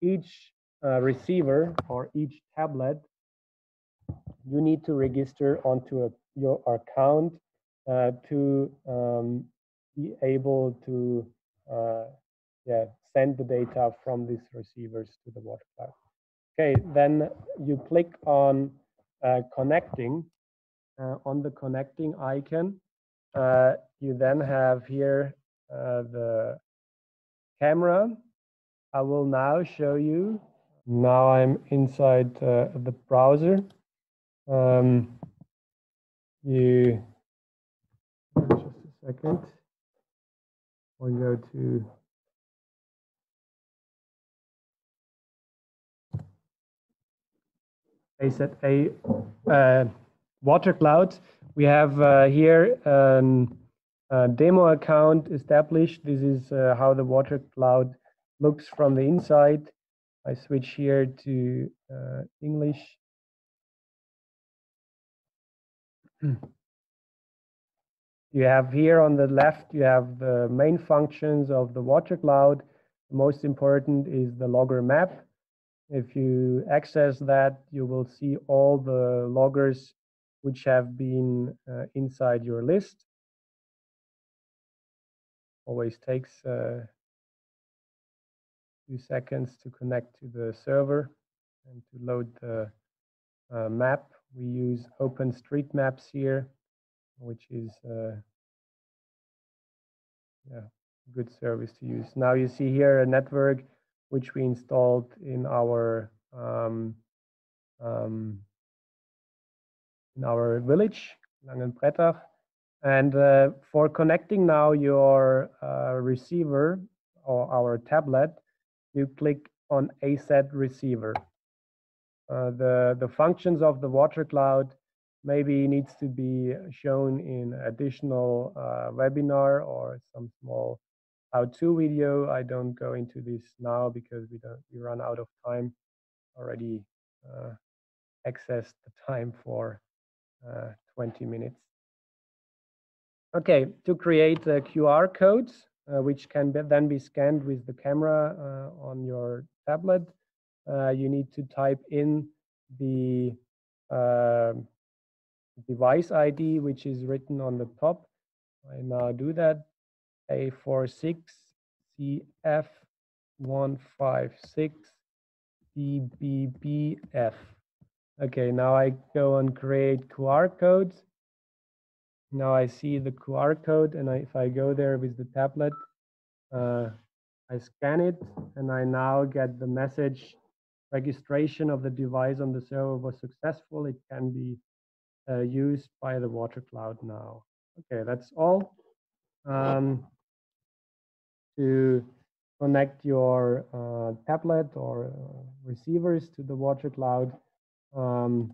each receiver or each tablet, you need to register onto your account to be able to send the data from these receivers to the Watercloud. Okay, then you click on connecting. On the connecting icon, you then have here the camera. I will now show you. Now I'm inside the browser. You just a second. We'll go to ASAT Watercloud. We have here a demo account established. This is how the Watercloud looks from the inside. I switch here to English. You have here on the left, you have the main functions of the Watercloud. The most important is the logger map. If you access that, you will see all the loggers which have been inside your list. Always takes a few seconds to connect to the server and to load the map. We use OpenStreetMaps here, which is good service to use. Now you see here a network which we installed in our village, Langenbrettach. And for connecting now your receiver or our tablet, you click on ASAT receiver. The functions of the Watercloud maybe needs to be shown in additional webinar or some small how-to video. I don't go into this now because we run out of time. Already accessed the time for 20 minutes. Okay, to create QR codes, which can then be scanned with the camera on your tablet, you need to type in the device ID, which is written on the top. I now do that. A46CF156DBBF. Okay, now I go and create QR codes. Now I see the QR code, and if I go there with the tablet, I scan it, and I now get the message: registration of the device on the server was successful. It can be used by the Watercloud now. Okay, that's all. To connect your tablet or receivers to the Watercloud, now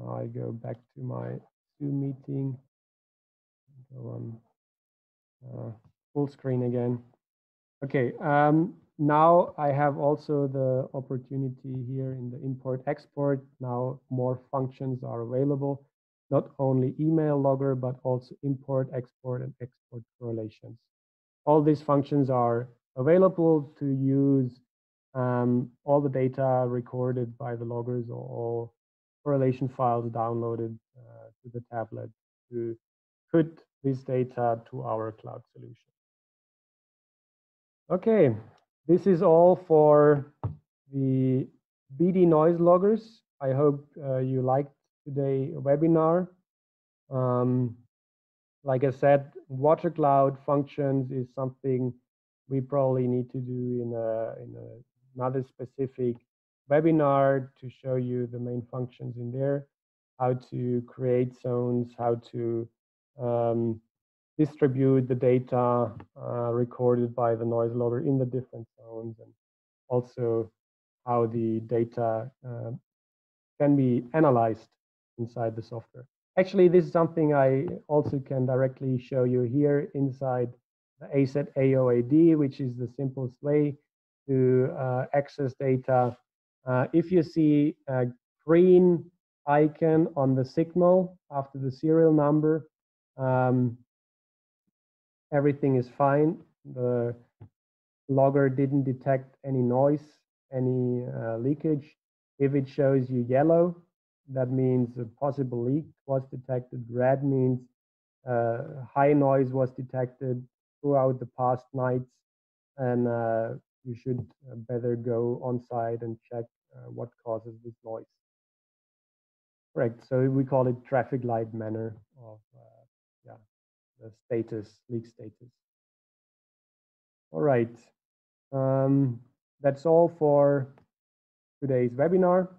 I go back to my Zoom meeting, go on full screen again. Okay, now I have also the opportunity here in the import export. Now more functions are available, not only email logger, but also import, export, and export correlations. All these functions are available to use all the data recorded by the loggers, or all correlation files downloaded to the tablet to put this data to our cloud solution. Okay, this is all for the BIDI Noise Loggers. I hope you liked today's webinar. Like I said, Watercloud functions is something we probably need to do in another specific webinar to show you the main functions in there, how to create zones, how to distribute the data recorded by the noise logger in the different zones, and also how the data can be analyzed inside the software. Actually, this is something I also can directly show you here inside the ASET AOAD, which is the simplest way to access data. If you see a green icon on the signal after the serial number, everything is fine. The logger didn't detect any noise, any leakage. If it shows you yellow, that means a possible leak was detected. Red means high noise was detected throughout the past nights, and you should better go on site and check what causes this noise. Correct. So we call it traffic light manner of the status, leak status. All right. That's all for today's webinar.